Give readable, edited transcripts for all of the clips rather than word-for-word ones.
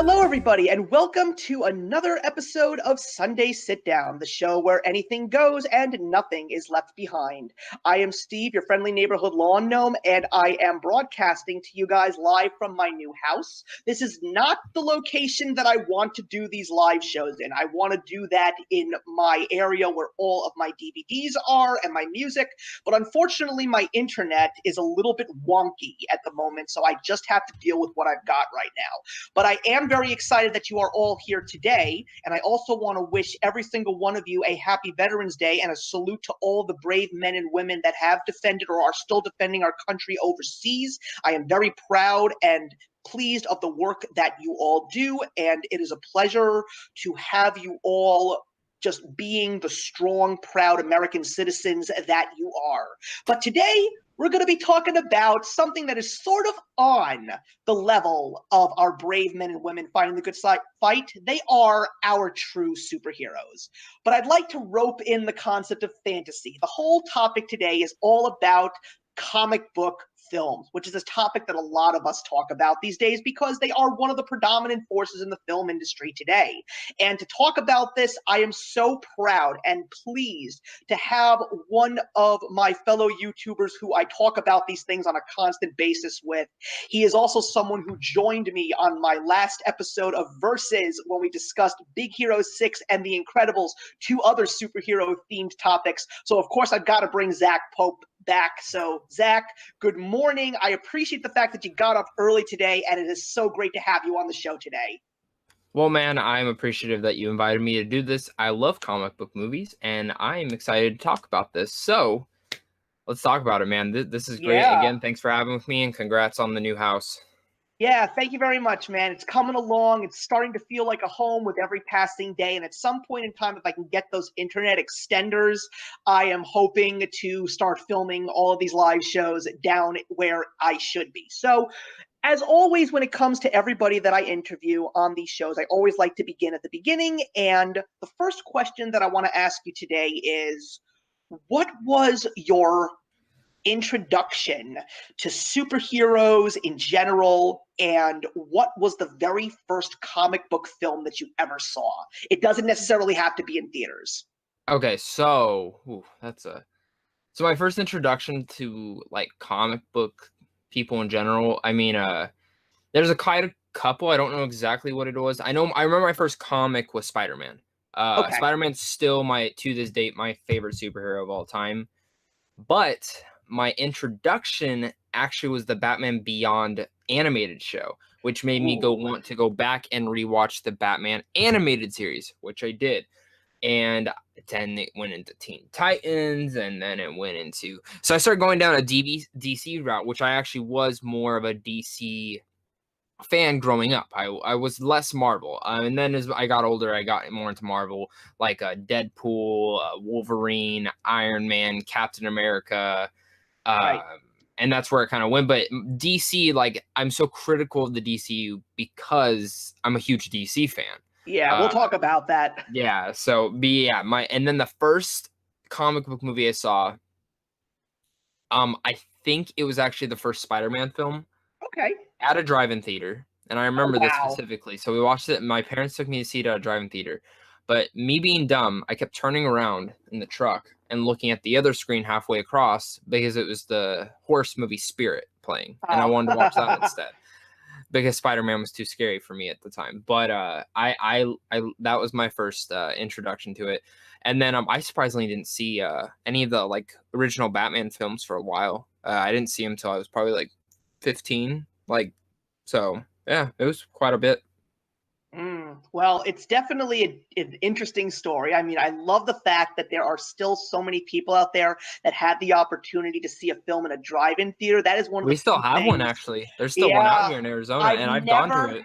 Hello, everybody, and welcome to another episode of Sunday Sit Down, the show where anything goes and nothing is left behind. I am Steve, your friendly neighborhood lawn gnome, and I am broadcasting to you guys live from my new house. This is not the location that I want to do these live shows in. I want to do that in my area where all of my DVDs are and my music, but unfortunately my internet is a little bit wonky at the moment, so I just have to deal with what I've got right now. But I am very excited that you are all here today, and I also want to wish every single one of you a happy Veterans Day and a salute to all the brave men and women that have defended or are still defending our country overseas. I am very proud and pleased of the work that you all do, and it is a pleasure to have you all just being the strong, proud American citizens that you are. But today, we're going to be talking about something that is sort of on the level of our brave men and women fighting the good fight. They are our true superheroes. But I'd like to rope in the concept of fantasy. The whole topic today is all about comic book films, which is a topic that a lot of us talk about these days because they are one of the predominant forces in the film industry today. And to talk about this, I am so proud and pleased to have one of my fellow YouTubers who I talk about these things on a constant basis with. He is also someone who joined me on my last episode of Versus when we discussed Big Hero 6 and The Incredibles, two other superhero-themed topics. So, of course, I've got to bring Zach Pope back. So, Zach, good morning. I appreciate the fact that you got up early today, and it is so great to have you on the show today. Well, man, I'm appreciative that you invited me to do this. I love comic book movies, and I'm excited to talk about this. So, let's talk about it, man. This is great. Yeah. Again, thanks for having with me, and congrats on the new house. Yeah, thank you very much, man. It's coming along. It's starting to feel like a home with every passing day. And at some point in time, if I can get those internet extenders, I am hoping to start filming all of these live shows down where I should be. So, as always, when it comes to everybody that I interview on these shows, I always like to begin at the beginning. And the first question that I want to ask you today is, what was your introduction to superheroes in general, and what was the very first comic book film that you ever saw? It doesn't necessarily have to be in theaters. Okay, so so my first introduction to like comic book people in general. I mean, there's quite a couple. I don't know exactly what it was. I remember my first comic was Spider-Man. Okay. Spider-Man's still to this date, my favorite superhero of all time. But my introduction actually was the Batman Beyond animated show, which made me want to go back and rewatch the Batman animated series, which I did. And then it went into Teen Titans, and then it went into... So I started going down a DC route, which I actually was more of a DC fan growing up. I was less Marvel. And then as I got older, I got more into Marvel, like Deadpool, Wolverine, Iron Man, Captain America, Right. and that's where it kind of went. But DC, like, I'm so critical of the DCU because I'm a huge DC fan. Yeah, we'll talk about that. Yeah, so and then the first comic book movie I saw, I think it was actually the first Spider-Man film. Okay. At a drive-in theater, and I remember this specifically. So we watched it, and my parents took me to see it at a drive-in theater. But me being dumb, I kept turning around in the truck and looking at the other screen halfway across because it was the horse movie Spirit playing, and I wanted to watch that instead because Spider-Man was too scary for me at the time. But I that was my first introduction to it. And then I surprisingly didn't see any of the like original Batman films for a while. I didn't see them until I was probably like 15. So yeah, it was quite a bit. Well, it's definitely an interesting story. I mean, I love the fact that there are still so many people out there that had the opportunity to see a film in a drive-in theater. That is one of the We still have one, actually. There's still one out here in Arizona, and I've gone to it.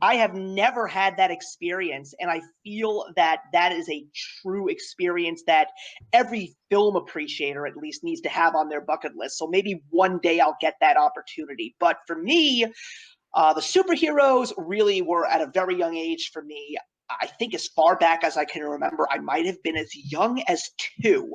I have never had that experience, and I feel that that is a true experience that every film appreciator at least needs to have on their bucket list. So maybe one day I'll get that opportunity. But for me, the superheroes really were at a very young age for me. I think as far back as I can remember, I might have been as young as 2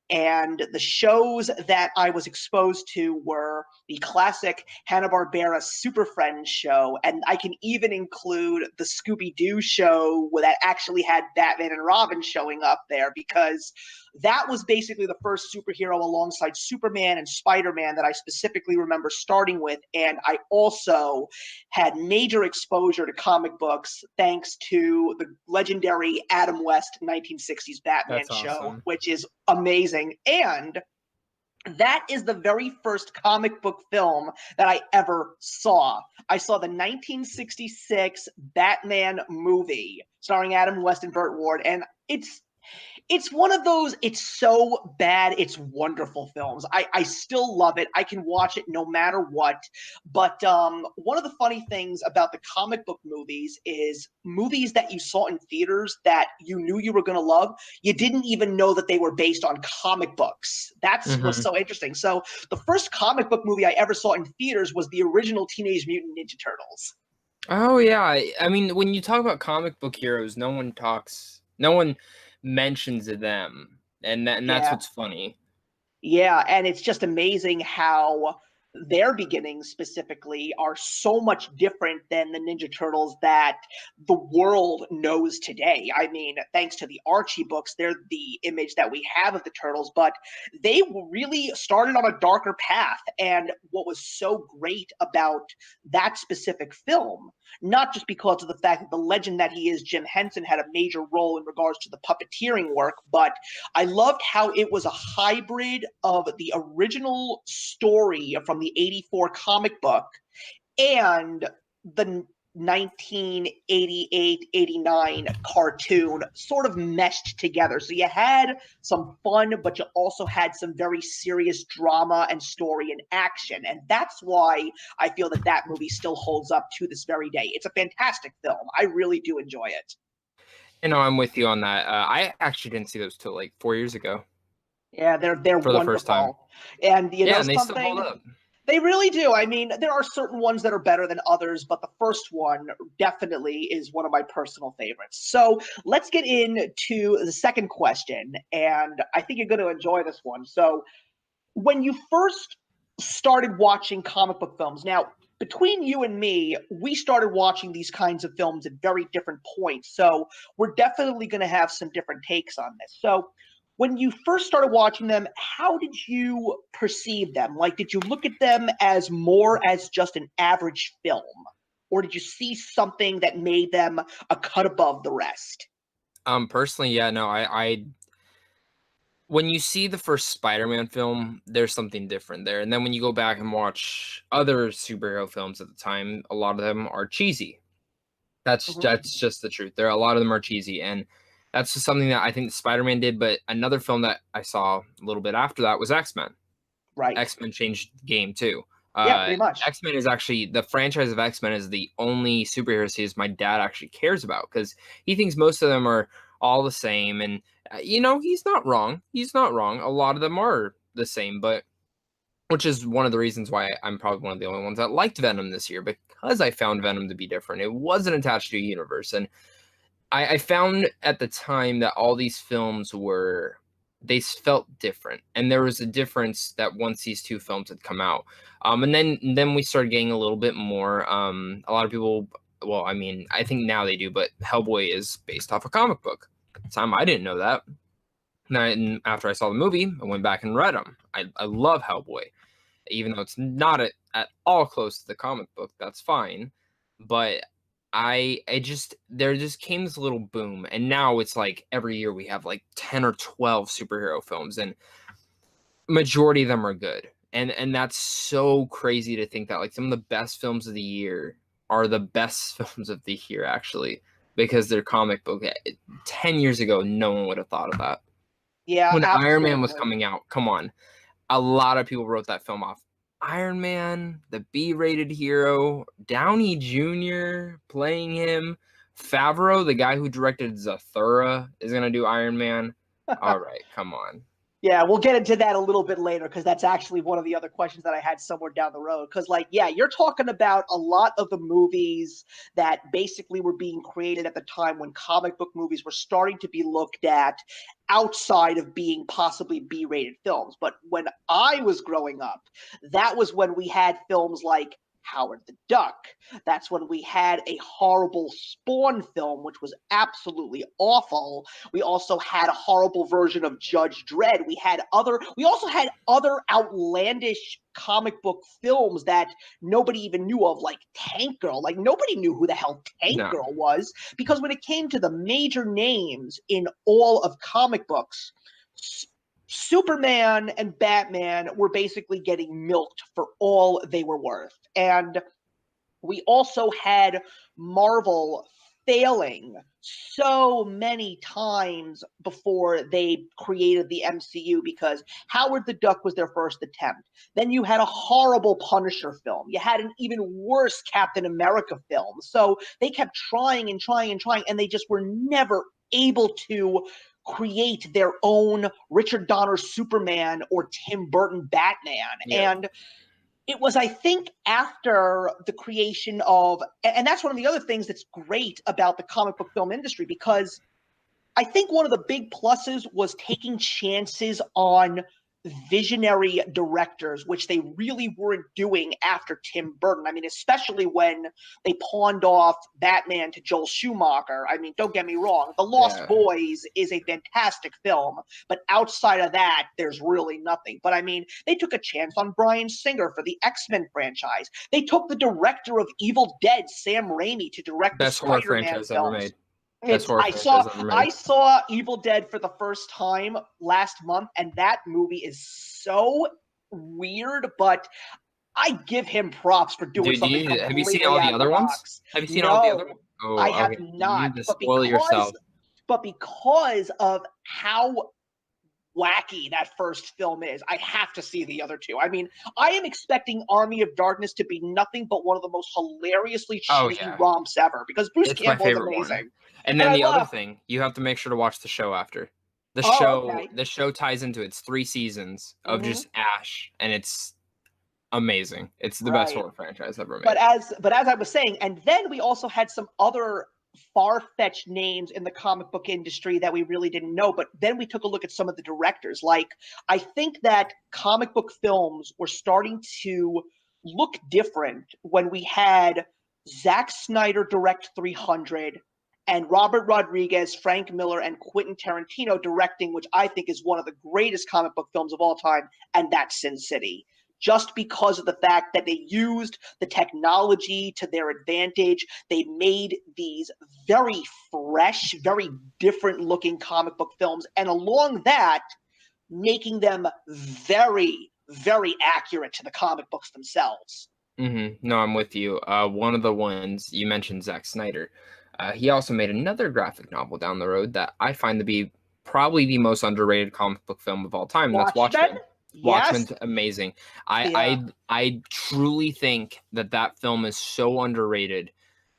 And the shows that I was exposed to were the classic Hanna-Barbera Super Friends show, and I can even include the Scooby-Doo show that actually had Batman and Robin showing up there, because that was basically the first superhero alongside Superman and Spider-Man that I specifically remember starting with. And I also had major exposure to comic books thanks to the legendary Adam West 1960s Batman That's show, awesome. which is amazing. And that is the very first comic book film that I ever saw. I saw the 1966 Batman movie starring Adam West and Burt Ward, and it's one of those, it's so bad, it's wonderful films. I still love it. I can watch it no matter what. But one of the funny things about the comic book movies is movies that you saw in theaters that you knew you were going to love, you didn't even know that they were based on comic books. That's what's so interesting. So the first comic book movie I ever saw in theaters was the original Teenage Mutant Ninja Turtles. Oh yeah, I mean, when you talk about comic book heroes, no one mentions them, and that's Yeah. what's funny. Yeah, and it's just amazing how their beginnings specifically are so much different than the Ninja Turtles that the world knows today. I mean, thanks to the Archie books, they're the image that we have of the Turtles, but they really started on a darker path. And what was so great about that specific film, not just because of the fact that the legend that he is, Jim Henson, had a major role in regards to the puppeteering work, but I loved how it was a hybrid of the original story from the 84 comic book and the 1988-89 cartoon sort of meshed together. So you had some fun, but you also had some very serious drama and story and action. And that's why I feel that that movie still holds up to this very day. It's a fantastic film. I really do enjoy it. And I'm with you on that. I actually didn't see those till like 4 years ago Yeah, they're for the first time. wonderful. And you Yeah, know and they still hold something? up. They really do. I mean, there are certain ones that are better than others, but the first one definitely is one of my personal favorites. So let's get into the second question, and I think you're going to enjoy this one. So, when you first started watching comic book films, now between you and me, we started watching these kinds of films at very different points. So we're definitely going to have some different takes on this. So when you first started watching them, how did you perceive them? Like, did you look at them as more as just an average film? Or did you see something that made them a cut above the rest? Personally, yeah, no, I when you see the first Spider-Man film, there's something different there. And then when you go back and watch other superhero films at the time, a lot of them are cheesy. That's just the truth. A lot of them are cheesy, and that's just something that I think Spider-Man did. But another film that I saw a little bit after that was X-Men. Right. X-Men changed the game too. Yeah, pretty much. X-Men is actually the franchise of X-Men is the only superhero series my dad actually cares about because he thinks most of them are all the same. And he's not wrong. He's not wrong. A lot of them are the same, but which is one of the reasons why I'm probably one of the only ones that liked Venom this year because I found Venom to be different. It wasn't attached to a universe, and I found at the time that all these films they felt different, and there was a difference that once these two films had come out, and then we started getting a little bit more. A lot of people, well, I mean, I think now they do, but Hellboy is based off a comic book. At the time, I didn't know that. And after I saw the movie, I went back and read them. I love Hellboy, even though it's not at all close to the comic book. That's fine, but there just came this little boom, and now it's like every year we have like 10 or 12 superhero films, and majority of them are good. And that's so crazy to think that like some of the best films of the year are the best films of the year actually because they're comic book. 10 years ago, no one would have thought of that. Yeah, When Iron Man was absolutely. coming out, come on. A lot of people wrote that film off. Iron Man, the B-rated hero, Downey Jr. playing him, Favreau, the guy who directed Zathura, is gonna do Iron Man. All right, come on. Yeah, we'll get into that a little bit later because that's actually one of the other questions that I had somewhere down the road. Because, like, yeah, you're talking about a lot of the movies that basically were being created at the time when comic book movies were starting to be looked at outside of being possibly B-rated films. But when I was growing up, that was when we had films like Howard the Duck. That's when we had a horrible Spawn film, which was absolutely awful. We also had a horrible version of Judge Dredd. We also had other outlandish comic book films that nobody even knew of, like Tank Girl. Like, nobody knew who the hell Tank No. Girl was, because when it came to the major names in all of comic books, Superman and Batman were basically getting milked for all they were worth. And we also had Marvel failing so many times before they created the MCU, because Howard the Duck was their first attempt. Then you had a horrible Punisher film. You had an even worse Captain America film. So they kept trying and trying and trying, and they just were never able to create their own Richard Donner Superman or Tim Burton Batman. Yeah. And it was, I think, after the creation of, and that's one of the other things that's great about the comic book film industry, because I think one of the big pluses was taking chances on visionary directors, which they really weren't doing after Tim Burton. I mean, especially when they pawned off Batman to Joel Schumacher. I mean, don't get me wrong, The Lost Boys is a fantastic film, but outside of that, there's really nothing. But I mean, they took a chance on Bryan Singer for the X-Men franchise. They took the director of Evil Dead, Sam Raimi, to direct the Best horror Spider-Man franchise films. ever made. Best horror franchise ever made. I saw Evil Dead for the first time last month, and that movie is so weird, but I give him props for doing something completely have you seen all the other ones? Have you seen all the other ones? Oh, I have okay. not. You just spoil yourself. But because of how wacky that first film is, I have to see the other two. I mean, I am expecting Army of Darkness to be nothing but one of the most hilariously cheesy romps ever, because Bruce Campbell is amazing. One. And then the other thing, you have to make sure to watch the show after. The show ties into its 3 seasons of just Ash, and it's amazing. It's the best horror franchise ever made. But as I was saying, and then we also had some other far-fetched names in the comic book industry that we really didn't know, but then we took a look at some of the directors. Like, I think that comic book films were starting to look different when we had Zack Snyder direct 300 and Robert Rodriguez, Frank Miller, and Quentin Tarantino directing, which I think is one of the greatest comic book films of all time, and that's Sin City. Just because of the fact that they used the technology to their advantage. They made these very fresh, very different looking comic book films, and along that, making them very, very accurate to the comic books themselves. No, I'm with you. One of the ones you mentioned, Zack Snyder. He also made another graphic novel down the road that I find to be probably the most underrated comic book film of all time. That's Watchmen. Yes. Watchmen's amazing. I truly think that film is so underrated.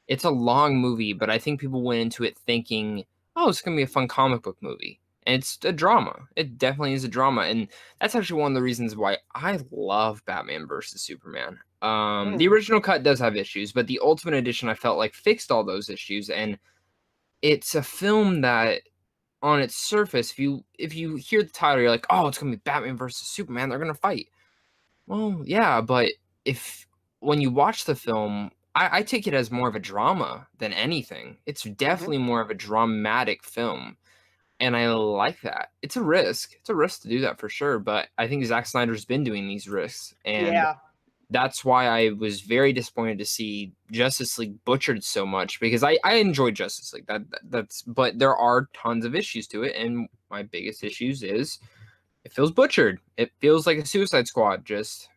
It's a long movie, but I think people went into it thinking, oh, it's going to be a fun comic book movie. And it's a drama. It definitely is a drama. And that's actually one of the reasons why I love Batman versus Superman. The original cut does have issues, but the Ultimate Edition, I felt like, fixed all those issues. And it's a film that, on its surface, if you hear the title, you're like, oh, it's gonna be Batman versus Superman, they're gonna fight. Well, yeah, but when you watch the film, I take it as more of a drama than anything. It's definitely more of a dramatic film, and I like that. It's a risk. It's a risk to do that for sure, but I think Zack Snyder's been doing these risks, and that's why I was very disappointed to see Justice League butchered so much, because I enjoyed Justice League. But there are tons of issues to it, and my biggest issues is it feels butchered. It feels like a Suicide Squad, just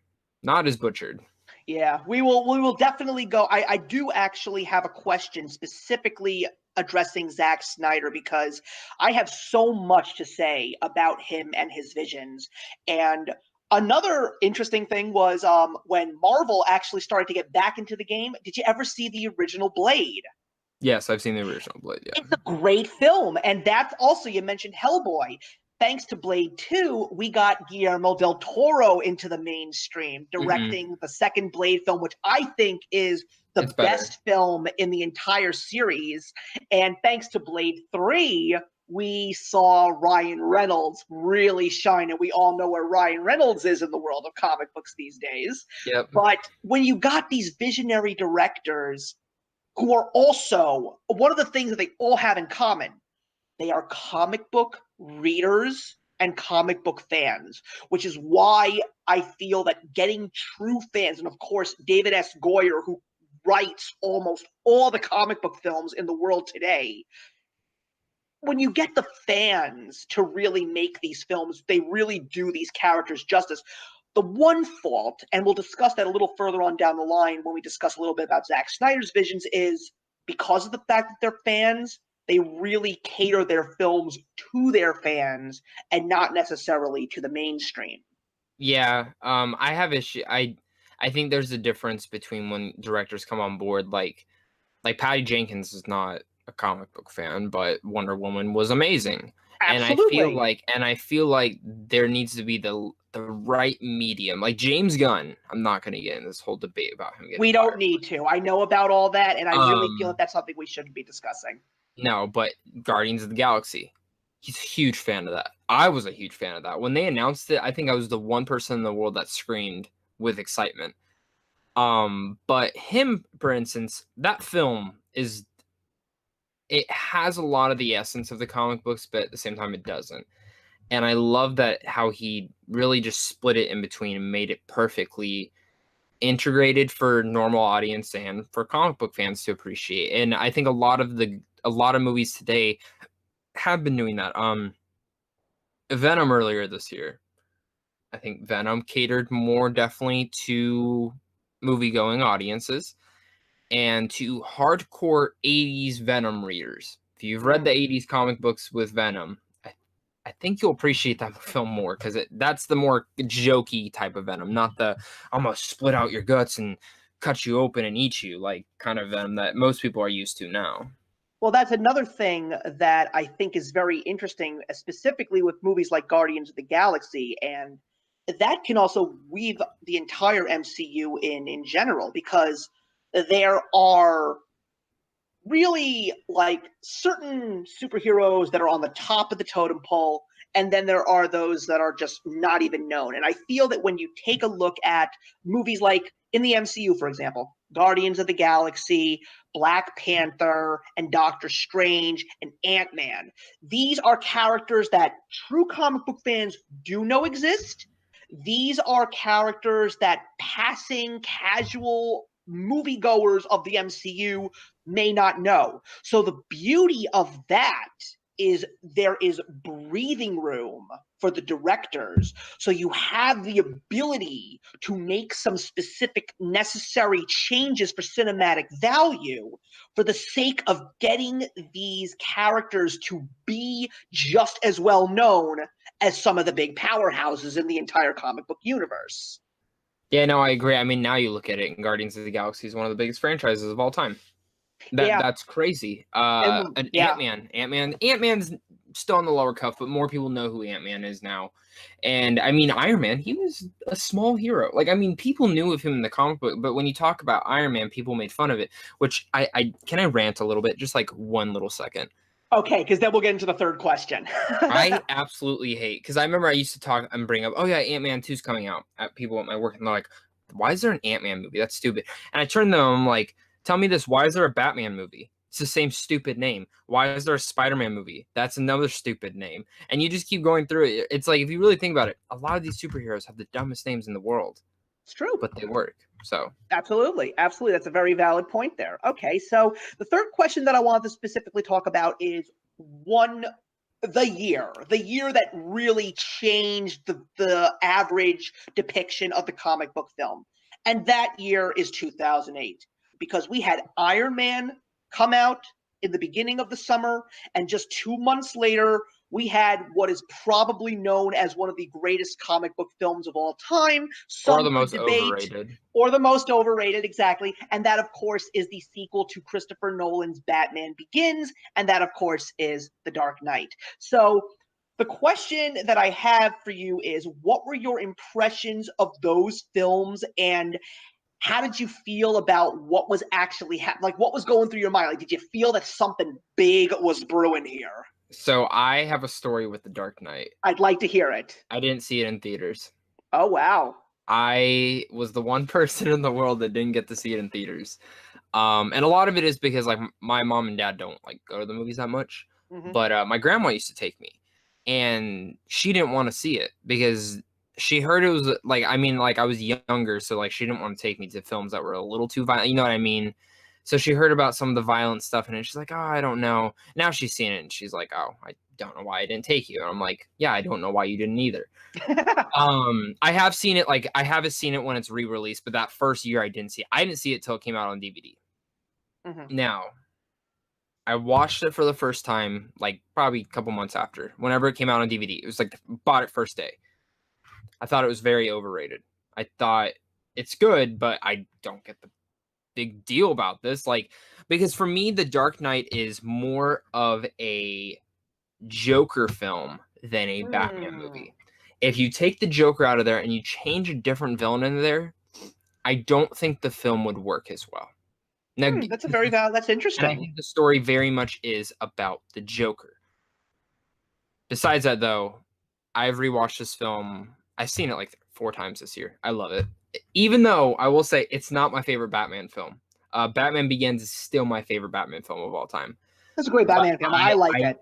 not as butchered. Yeah, we will definitely go. I do actually have a question specifically addressing Zack Snyder, because I have so much to say about him and his visions. And another interesting thing was when Marvel actually started to get back into the game. Did you ever see the original Blade? Yes, I've seen the original Blade, yeah. It's a great film. And that's also, you mentioned Hellboy. thanks to Blade 2, we got Guillermo del Toro into the mainstream, directing the second Blade film, which I think is the best film in the entire series. And thanks to Blade 3, we saw Ryan Reynolds really shine, and we all know where Ryan Reynolds is in the world of comic books these days. Yep. But when you got these visionary directors who are also, one of the things that they all have in common, they are comic book readers and comic book fans, which is why I feel that getting true fans, and of course, David S. Goyer, who writes almost all the comic book films in the world today, when you get the fans to really make these films, they really do these characters justice. The one fault, and we'll discuss that a little further on down the line when we discuss a little bit about Zack Snyder's visions, is because of the fact that they're fans, they really cater their films to their fans and not necessarily to the mainstream. Yeah, I have issue. I think there's a difference between when directors come on board, like Patty Jenkins is not a comic book fan, but Wonder Woman was amazing. Absolutely. And I feel like there needs to be the right medium. Like James Gunn, I'm not going to get in this whole debate about him getting We don't fired. need to. I know about all that, and I really feel that that's something we shouldn't be discussing. No, but Guardians of the Galaxy, he's a huge fan of that. I was a huge fan of that. When they announced it, I think I was the one person in the world that screamed with excitement. But him, for instance, that film it has a lot of the essence of the comic books, but at the same time it doesn't. And I love that how he really just split it in between and made it perfectly integrated for normal audience and for comic book fans to appreciate. And I think a lot of movies today have been doing that. Venom earlier this year, I think Venom catered more definitely to movie-going audiences and to hardcore 80s Venom readers. If you've read the 80s comic books with Venom, I think you'll appreciate that film more, because that's the more jokey type of Venom, not the I'm gonna split out your guts and cut you open and eat you, like kind of Venom that most people are used to now. Well, that's another thing that I think is very interesting, specifically with movies like Guardians of the Galaxy, and that can also weave the entire MCU in general, because there are really like certain superheroes that are on the top of the totem pole, and then there are those that are just not even known. And I feel that when you take a look at movies like in the MCU, for example, Guardians of the Galaxy, Black Panther, and Doctor Strange, and Ant-Man, these are characters that true comic book fans do know exist. These are characters that passing casual moviegoers of the MCU may not know. So the beauty of that is there is breathing room for the directors. So you have the ability to make some specific necessary changes for cinematic value for the sake of getting these characters to be just as well known as some of the big powerhouses in the entire comic book universe. Yeah, no, I agree. I mean, now you look at it, and Guardians of the Galaxy is one of the biggest franchises of all time. That's crazy. An Ant-Man's still on the lower cuff, but more people know who Ant-Man is now. And I mean, Iron Man, he was a small hero. Like, I mean, people knew of him in the comic book, but when you talk about Iron Man, people made fun of it. Which I can I rant a little bit, just like one little second. Okay, because then we'll get into the third question. I absolutely hate, because I remember I used to talk and bring up, oh yeah, Ant-Man 2's coming out at people at my work, and they're like, why is there an Ant-Man movie? That's stupid. And I turned to them, I'm like, tell me this, why is there a Batman movie? It's the same stupid name. Why is there a Spider-Man movie? That's another stupid name. And you just keep going through it. It's like, if you really think about it, a lot of these superheroes have the dumbest names in the world. It's true. But they work. So absolutely. That's a very valid point there. Okay, so the third question that I want to specifically talk about is the year that really changed the average depiction of the comic book film. And that year is 2008, because we had Iron Man come out in the beginning of the summer, and just 2 months later, we had what is probably known as one of the greatest comic book films of all time. Or the most overrated. Or the most overrated, exactly. And that, of course, is the sequel to Christopher Nolan's Batman Begins, and that, of course, is The Dark Knight. So The question that I have for you is, what were your impressions of those films, and how did you feel about what was actually like what was going through your mind? Like, did you feel that something big was brewing here? So I have a story with The Dark Knight. I'd like to hear it. I didn't see it in theaters. Oh, wow. I was the one person in the world that didn't get to see it in theaters. And a lot of it is because like my mom and dad don't like go to the movies that much. But my grandma used to take me, and she didn't want to see it because she heard it was like, I mean, like I was younger, so like she didn't want to take me to films that were a little too violent. You know what I mean? So she heard about some of the violent stuff, and she's like, "Oh, I don't know." Now she's seen it, and she's like, "Oh, I don't know why I didn't take you." And I'm like, "Yeah, I don't know why you didn't either." I have seen it, like I haven't seen it when it's re-released, but that first year I didn't see it. I didn't see it till it came out on DVD. Now, I watched it for the first time, like probably a couple months after, whenever it came out on DVD. It was like bought it first day. I thought it was very overrated. I thought it's good, but I don't get the big deal about this. Like, because for me, The Dark Knight is more of a Joker film than a Batman movie. If you take the Joker out of there and you change a different villain in there, I don't think the film would work as well. Now, That's a very valid. That's and I interesting. think the story very much is about the Joker. Besides that, though, I've rewatched this film. I've seen it like 4 times this year. I love it. Even though I will say it's not my favorite Batman film. Batman Begins is still my favorite Batman film of all time. That's a great Batman film. I like it.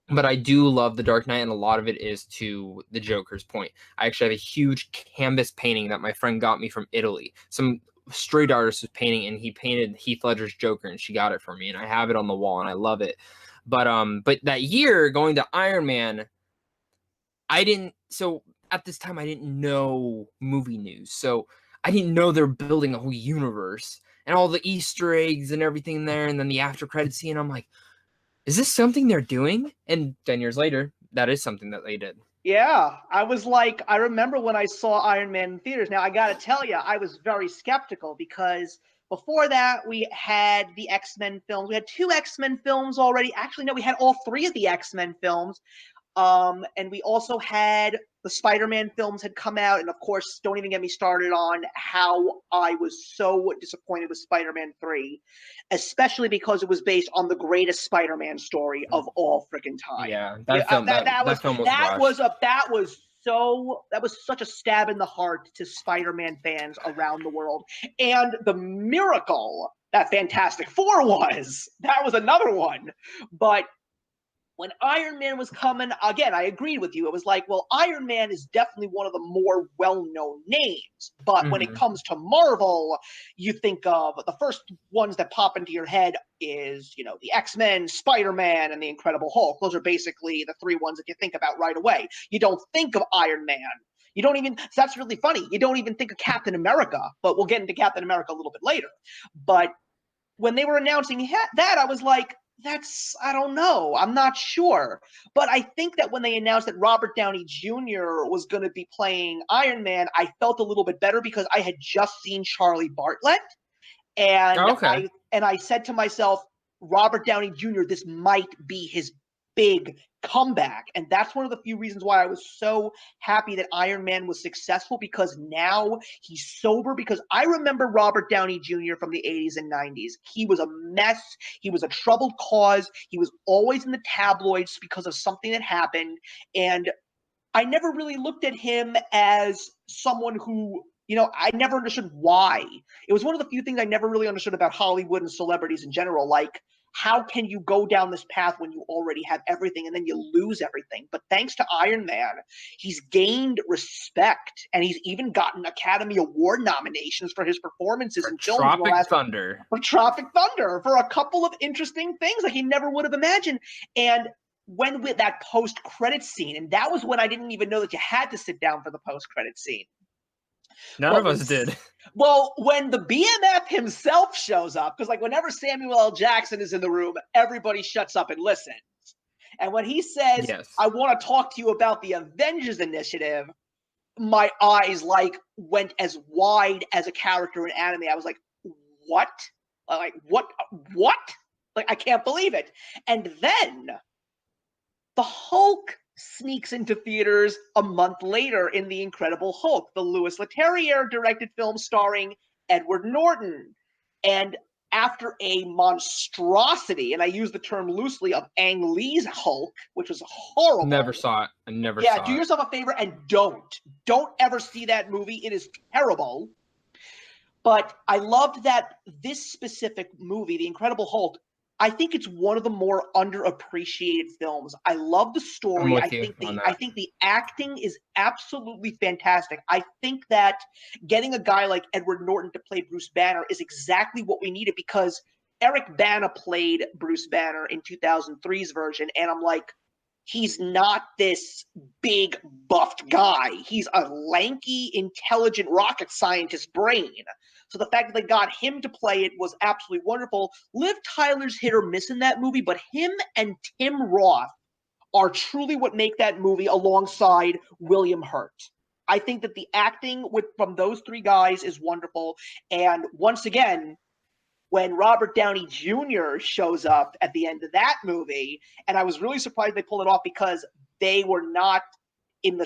But I do love The Dark Knight, and a lot of it is to the Joker's point. I actually have a huge canvas painting that my friend got me from Italy. Some street artist was painting, and he painted Heath Ledger's Joker, and she got it for me, and I have it on the wall, and I love it. But that year going to Iron Man, so at this time I didn't know movie news, so I didn't know they're building a whole universe and all the Easter eggs and everything there, and then the after credit scene. I'm like, is this something they're doing? And 10 years later, that is something that they did. Yeah, I was like, I remember when I saw Iron Man in theaters. Now, I got to tell you, I was very skeptical because before that, we had the X-Men films. We had 2 X-Men films already. Actually, no, we had all 3 of the X-Men films. And we also had the Spider-Man films had come out, and of course, don't even get me started on how I was so disappointed with Spider-Man 3, especially because it was based on the greatest Spider-Man story of all freaking time. Yeah, that film was such a stab in the heart to Spider-Man fans around the world, and the miracle that Fantastic Four was. That was another one, but when Iron Man was coming, again, I agreed with you. It was like, well, Iron Man is definitely one of the more well-known names. But when it comes to Marvel, you think of the first ones that pop into your head is, the X-Men, Spider-Man, and the Incredible Hulk. Those are basically the 3 ones that you think about right away. You don't think of Iron Man. You don't even, that's really funny. You don't even think of Captain America, but we'll get into Captain America a little bit later. But when they were announcing that, I was like, I don't know. I'm not sure. But I think that when they announced that Robert Downey Jr. was going to be playing Iron Man, I felt a little bit better because I had just seen Charlie Bartlett. And I said to myself, Robert Downey Jr., this might be his big comeback. And that's one of the few reasons why I was so happy that Iron Man was successful, because now he's sober. Because I remember Robert Downey Jr. from the 80s and 90s. He was a mess. He was a troubled cause. He was always in the tabloids because of something that happened. And I never really looked at him as someone who, I never understood why. It was one of the few things I never really understood about Hollywood and celebrities in general. Like, how can you go down this path when you already have everything and then you lose everything? But thanks to Iron Man, he's gained respect, and he's even gotten Academy Award nominations for his performances in films. Tropic Thunder. For Tropic Thunder, for a couple of interesting things like he never would have imagined. And when with that post-credit scene, and that was when I didn't even know that you had to sit down for the post-credit scene. None of us did. Well, when the BMF himself shows up, because like whenever Samuel L. Jackson is in the room, everybody shuts up and listens. And when he says, yes, I want to talk to you about the Avengers Initiative, my eyes like went as wide as a character in anime. I was like, what? Like, what? Like, I can't believe it. And then the Hulk sneaks into theaters a month later in The Incredible Hulk, the Louis Leterrier directed film starring Edward Norton. And after a monstrosity, and I use the term loosely, of Ang Lee's Hulk, which was horrible. Never saw it. I never yeah, saw it. do yourself a favor and don't ever see that movie. It is terrible. But I loved that this specific movie, The Incredible Hulk, I think it's one of the more underappreciated films. I love the story. I think the acting is absolutely fantastic. I think that getting a guy like Edward Norton to play Bruce Banner is exactly what we needed, because Eric Bana played Bruce Banner in 2003's version, and I'm like, he's not this big buffed guy. He's a lanky, intelligent rocket scientist brain. So the fact that they got him to play it was absolutely wonderful. Liv Tyler's hit or miss in that movie, but him and Tim Roth are truly what make that movie alongside William Hurt. I think that the acting from those three guys is wonderful. And once again, when Robert Downey Jr. shows up at the end of that movie, and I was really surprised they pulled it off because they were not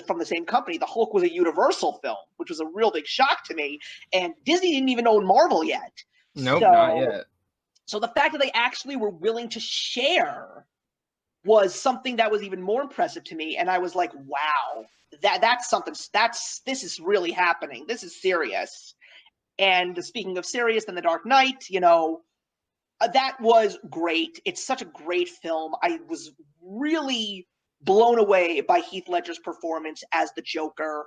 from the same company. The Hulk was a Universal film, which was a real big shock to me. And Disney didn't even own Marvel yet. Nope, not yet. So the fact that they actually were willing to share was something that was even more impressive to me. And I was like, wow, that's something. This is really happening. This is serious. And speaking of serious, then The Dark Knight, that was great. It's such a great film. I was really blown away by Heath Ledger's performance as the Joker,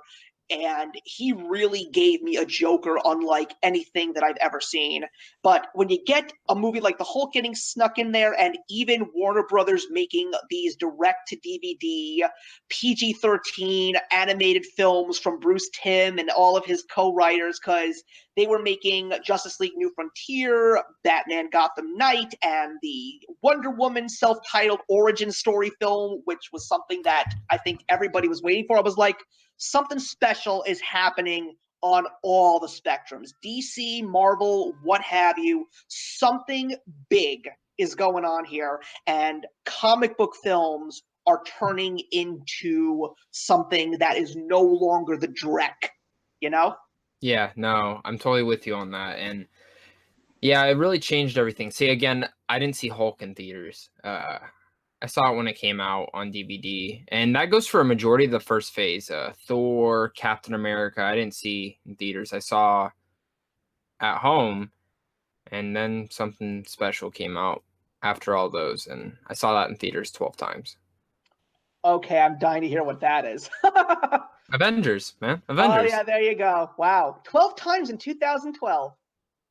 and he really gave me a Joker unlike anything that I've ever seen. But when you get a movie like The Hulk getting snuck in there, and even Warner Brothers making these direct-to-DVD, PG-13 animated films from Bruce Timm and all of his co-writers, because they were making Justice League New Frontier, Batman Gotham Knight, and the Wonder Woman self-titled origin story film, which was something that I think everybody was waiting for. I was like, something special is happening on all the spectrums. DC, Marvel, what have you. Something big is going on here, and comic book films are turning into something that is no longer the dreck, Yeah, no, I'm totally with you on that. And yeah, it really changed everything. See, again, I didn't see Hulk in theaters. I saw it when it came out on DVD, and that goes for a majority of the first phase. Thor, Captain America, I didn't see in theaters. I saw at home, and then something special came out after all those, and I saw that in theaters 12 times. Okay, I'm dying to hear what that is. Avengers, man. Avengers. Oh, yeah, there you go. Wow. 12 times in 2012.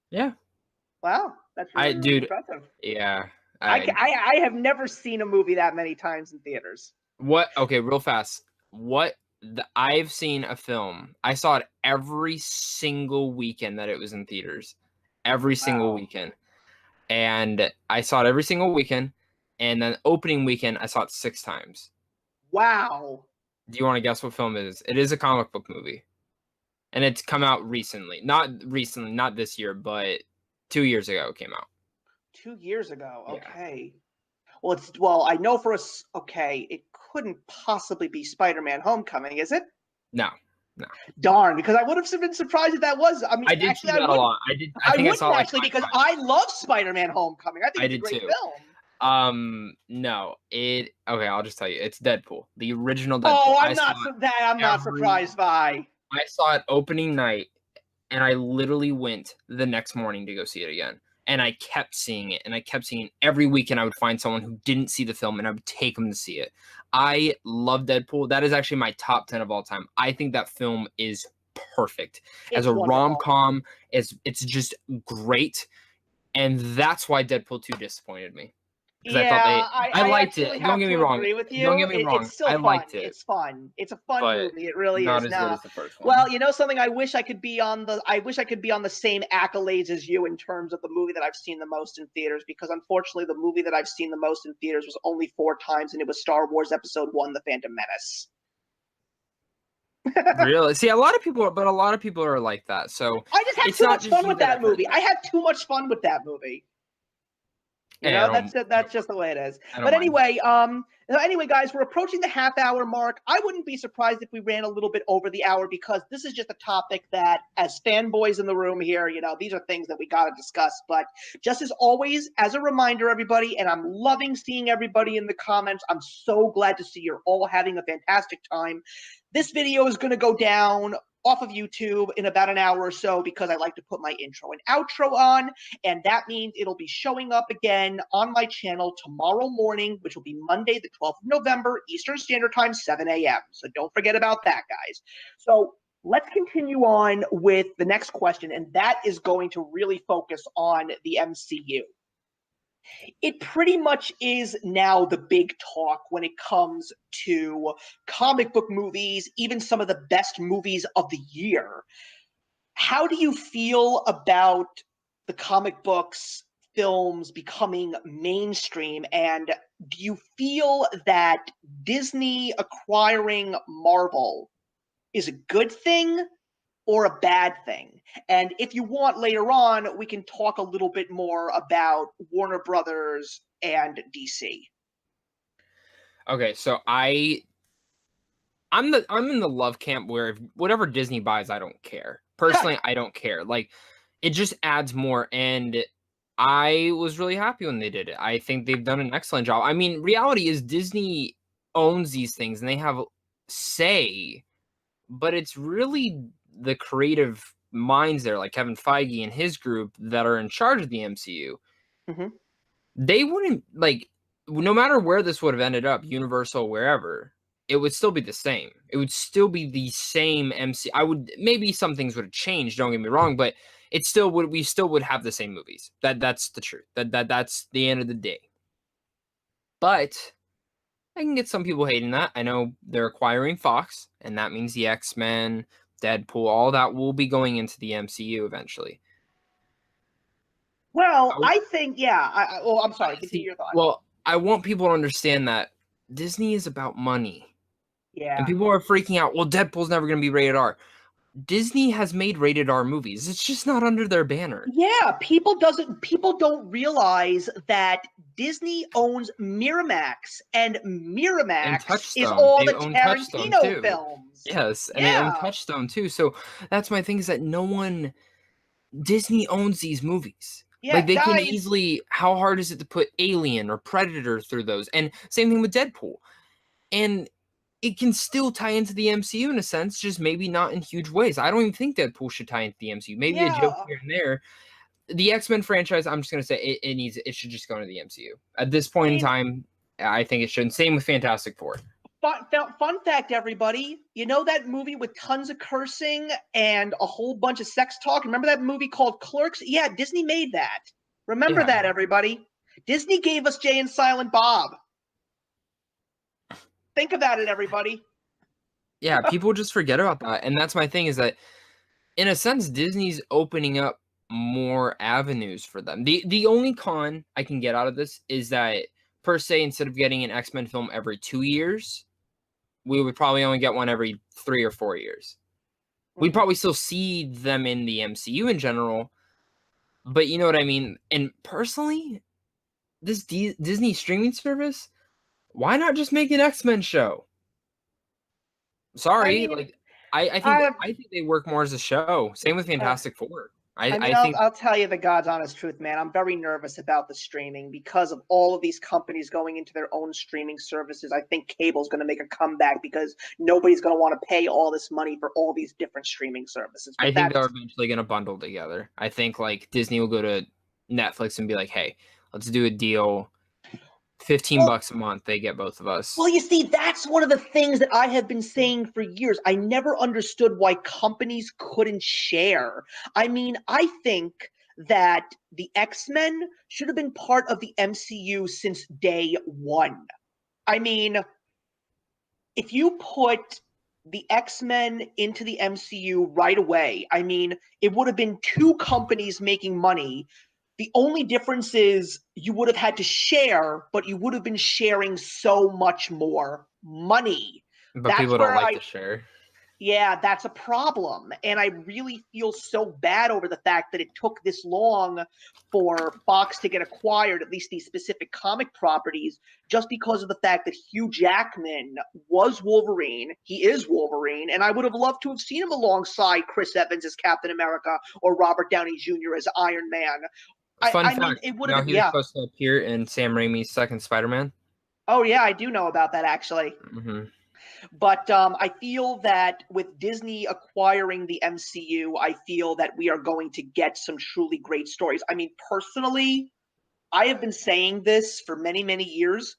Yeah. Wow. That's really impressive. Yeah. I have never seen a movie that many times in theaters. Okay, real fast. I've seen a film. I saw it every single weekend that it was in theaters. Every single weekend. And I saw it every single weekend. And then opening weekend, I saw it 6 times. Wow. Do you want to guess what film it is? It is a comic book movie. And it's come out recently. Not this year, but 2 years ago it came out. 2 years ago. Okay. Yeah. Well, I know for us. Okay, it couldn't possibly be Spider-Man: Homecoming, is it? No. Darn, because I would have been surprised if that was. I mean, I did see that a lot. I think I saw actually because I love Spider-Man: Homecoming. I think it's a great film. No. Okay, I'll just tell you. It's Deadpool. The original Deadpool. Oh, I'm not surprised by. I saw it opening night, and I literally went the next morning to go see it again. And I kept seeing it, and I kept seeing it. Every weekend I would find someone who didn't see the film, and I would take them to see it. I love Deadpool. That is actually my top 10 of all time. I think that film is perfect. As a rom-com, it's just great. And that's why Deadpool 2 disappointed me. Yeah, I liked it. Don't get me wrong. Don't get me wrong. It's still I liked it. It's fun. It's a fun movie. It really not is. As good as the first one. Well, you know something? I wish I could be on the same accolades as you in terms of the movie that I've seen the most in theaters, because unfortunately the movie that I've seen the most in theaters was only 4 times, and it was Star Wars Episode 1: The Phantom Menace. Really? See, a lot of people are like that. So I just had too much fun with that movie. I had too much fun with that movie. You know, that's just the way it is. I don't But mind. anyway, guys, we're approaching the half-hour mark. I wouldn't be surprised if we ran a little bit over the hour because this is just a topic that, as fanboys in the room here, you know, these are things that we got to discuss. But just as always, as a reminder, everybody, and I'm loving seeing everybody in the comments. I'm so glad to see you're all having a fantastic time. This video is going to go down off of YouTube in about an hour or so because I like to put my intro and outro on, and that means it'll be showing up again on my channel tomorrow morning, which will be Monday, the 12th of November, Eastern Standard Time, 7 a.m. So don't forget about that, guys. So let's continue on with the next question, and that is going to really focus on the MCU. It pretty much is now the big talk when it comes to comic book movies, even some of the best movies of the year. How do you feel about the comic books, films becoming mainstream? And do you feel that Disney acquiring Marvel is a good thing or a bad thing? And if you want, later on, we can talk a little bit more about Warner Brothers and DC. Okay, so I'm in the love camp where if whatever Disney buys, I don't care. Personally, I don't care. Like, it just adds more, and I was really happy when they did it. I think they've done an excellent job. I mean, reality is Disney owns these things and they have say, but it's really the creative minds there, like Kevin Feige and his group, that are in charge of the MCU. Mm-hmm. They wouldn't, like, no matter where this would have ended up, Universal, wherever, it would still be the same. It would still be the same MC. Maybe some things would have changed, don't get me wrong, but it still would, we still would have the same movies. That's the truth. That's the end of the day. But I can get some people hating that. I know they're acquiring Fox, and that means the X-Men, Deadpool, all that will be going into the MCU eventually. Well, I think, yeah. Well, I'm sorry. Continue your thought. Well, I want people to understand that Disney is about money. Yeah. And people are freaking out. Well, Deadpool's never going to be rated R. Disney has made rated R movies. It's just not under their banner. Yeah, people don't realize that Disney owns Miramax, and Miramax is all the Tarantino films. Yes, and they own Touchstone too. So that's my thing, is that Disney owns these movies. Yeah, like, they can easily, how hard is it to put Alien or Predator through those? And same thing with Deadpool. And it can still tie into the MCU in a sense, just maybe not in huge ways. I don't even think Deadpool should tie into the MCU. Maybe a joke here and there. The X-Men franchise, I'm just going to say it should just go into the MCU. At this point in time, I think it should. Same with Fantastic Four. Fun fact, everybody. You know that movie with tons of cursing and a whole bunch of sex talk? Remember that movie called Clerks? Yeah, Disney made that. Remember that, everybody. Disney gave us Jay and Silent Bob. Think about it, everybody. Yeah, people just forget about that. And that's my thing, is that, in a sense, Disney's opening up more avenues for them. The only con I can get out of this is that, per se, instead of getting an X-Men film every 2 years, we would probably only get one every 3 or 4 years. We'd probably still see them in the MCU in general, but you know what I mean? And personally, this Disney streaming service, why not just make an X-Men show? Sorry, I think they work more as a show. Same with Fantastic Four. I'll tell you the God's honest truth, man. I'm very nervous about the streaming because of all of these companies going into their own streaming services. I think cable's going to make a comeback because nobody's going to want to pay all this money for all these different streaming services. I think they're eventually going to bundle together. I think, like, Disney will go to Netflix and be like, hey, let's do a deal. $15 a month, they get both of us. Well, you see, that's one of the things that I have been saying for years. I never understood why companies couldn't share. I mean, I think that the X-Men should have been part of the MCU since day one. I mean, if you put the X-Men into the MCU right away, I mean, it would have been two companies making money. The only difference is you would have had to share, but you would have been sharing so much more money. But people don't like to share. Yeah, that's a problem. And I really feel so bad over the fact that it took this long for Fox to get acquired, at least these specific comic properties, just because of the fact that Hugh Jackman was Wolverine. He is Wolverine. And I would have loved to have seen him alongside Chris Evans as Captain America or Robert Downey Jr. as Iron Man. Fun I mean, fact, it would have now been, he was yeah. supposed to appear in Sam Raimi's second Spider-Man. Oh, yeah, I do know about that, actually. Mm-hmm. But I feel that with Disney acquiring the MCU, I feel that we are going to get some truly great stories. I mean, personally, I have been saying this for many, many years.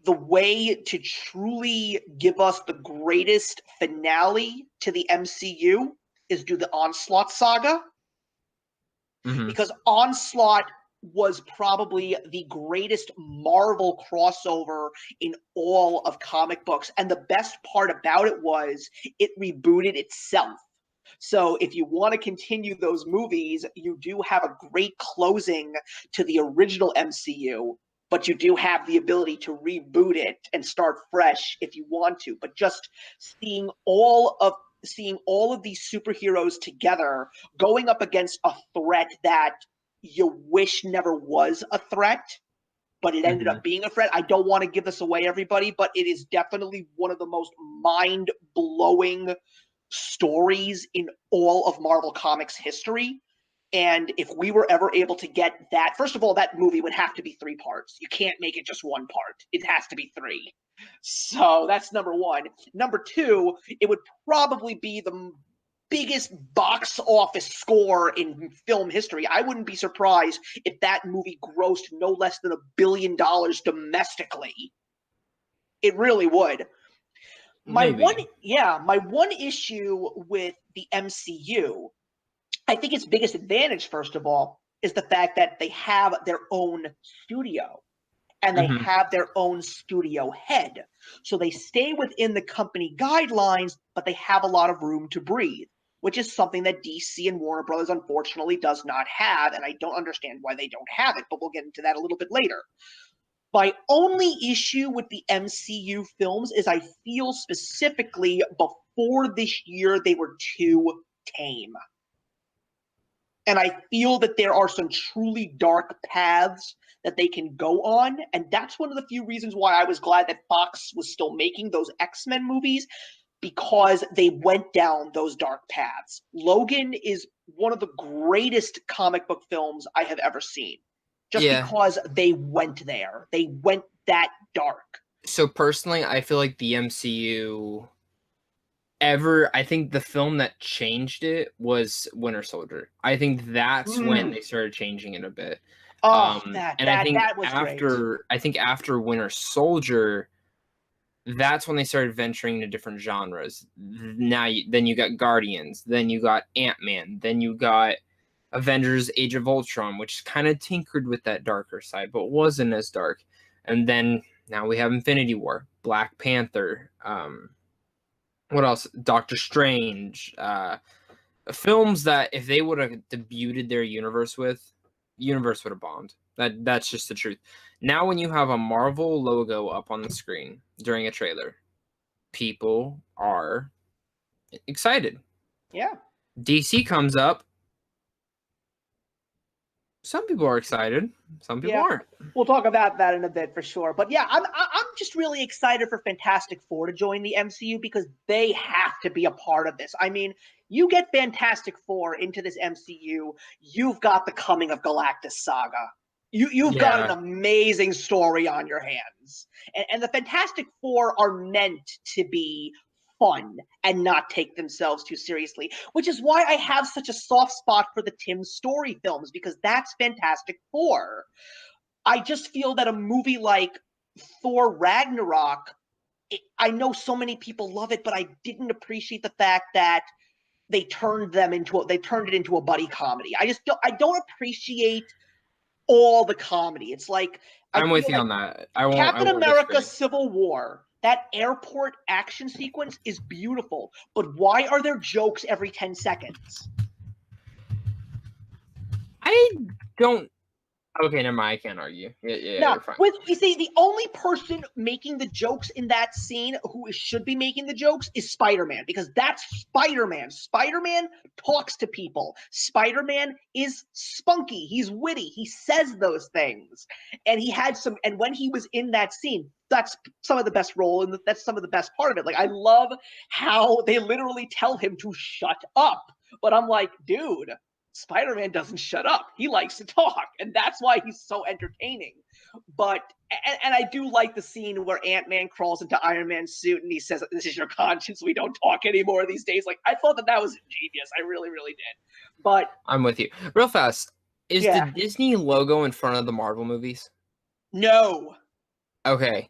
The way to truly give us the greatest finale to the MCU is do the Onslaught saga. Mm-hmm. Because Onslaught was probably the greatest Marvel crossover in all of comic books. And the best part about it was it rebooted itself. So if you want to continue those movies, you do have a great closing to the original MCU, but you do have the ability to reboot it and start fresh if you want to. But just seeing all of these superheroes together going up against a threat that you wish never was a threat, but it ended Mm-hmm. up being a threat. I don't want to give this away, everybody, but it is definitely one of the most mind-blowing stories in all of Marvel Comics history. And if we were ever able to get that, first of all, that movie would have to be 3 parts. You can't make it just 1 part. It has to be 3. So that's number 1. Number 2, it would probably be the biggest box office score in film history. I wouldn't be surprised if that movie grossed no less than $1 billion domestically. It really would. My one issue with the MCU, I think its biggest advantage, first of all, is the fact that they have their own studio and they Mm-hmm. have their own studio head. So they stay within the company guidelines, but they have a lot of room to breathe, which is something that DC and Warner Brothers unfortunately does not have, and I don't understand why they don't have it, but we'll get into that a little bit later. My only issue with the MCU films is I feel specifically before this year they were too tame. And I feel that there are some truly dark paths that they can go on. And that's one of the few reasons why I was glad that Fox was still making those X-Men movies, because they went down those dark paths. Logan is one of the greatest comic book films I have ever seen. Just Yeah. because they went there. They went that dark. So personally, I feel like the MCU I think the film that changed it was Winter Soldier. I think that's when they started changing it a bit. Oh, And I think that was great. after Winter Soldier, that's when they started venturing into different genres. Then you got Guardians, then you got Ant-Man, then you got Avengers Age of Ultron, which kind of tinkered with that darker side, but wasn't as dark. And then now we have Infinity War, Black Panther, what else? Doctor Strange. Films that if they would have debuted their universe would have bombed. That's just the truth. Now when you have a Marvel logo up on the screen during a trailer, people are excited. Yeah. DC comes up. Some people are excited. Some people aren't. We'll talk about that in a bit for sure. But yeah, I'm just really excited for Fantastic Four to join the MCU because they have to be a part of this. I mean, you get Fantastic Four into this MCU, you've got the Coming of Galactus saga. You've got an amazing story on your hands. And the Fantastic Four are meant to be fun and not take themselves too seriously, which is why I have such a soft spot for the Tim Story films, because that's Fantastic Four. I just feel that a movie like Thor Ragnarok, I know so many people love it, but I didn't appreciate the fact that they turned it into a buddy comedy. I don't appreciate all the comedy. It's like I'm with you on that. Captain America Civil War, that airport action sequence is beautiful, but why are there jokes every 10 seconds? Okay, never mind. I can't argue. Yeah, Now, you're fine. you see, the only person making the jokes in that scene who should be making the jokes is Spider-Man, because that's Spider-Man. Spider-Man talks to people. Spider-Man is spunky. He's witty. He says those things. And and when he was in that scene, that's some of the best role, and that's some of the best part of it. Like, I love how they literally tell him to shut up. But I'm like, dude, Spider-Man doesn't shut up. He likes to talk, and that's why he's so entertaining. But and I do like the scene where Ant-Man crawls into Iron Man's suit and he says, "This is your conscience. We don't talk anymore these days." Like, I thought that was ingenious. I really, really did. But I'm with you. Real fast, is yeah, the Disney logo in front of the Marvel movies? no, Okay.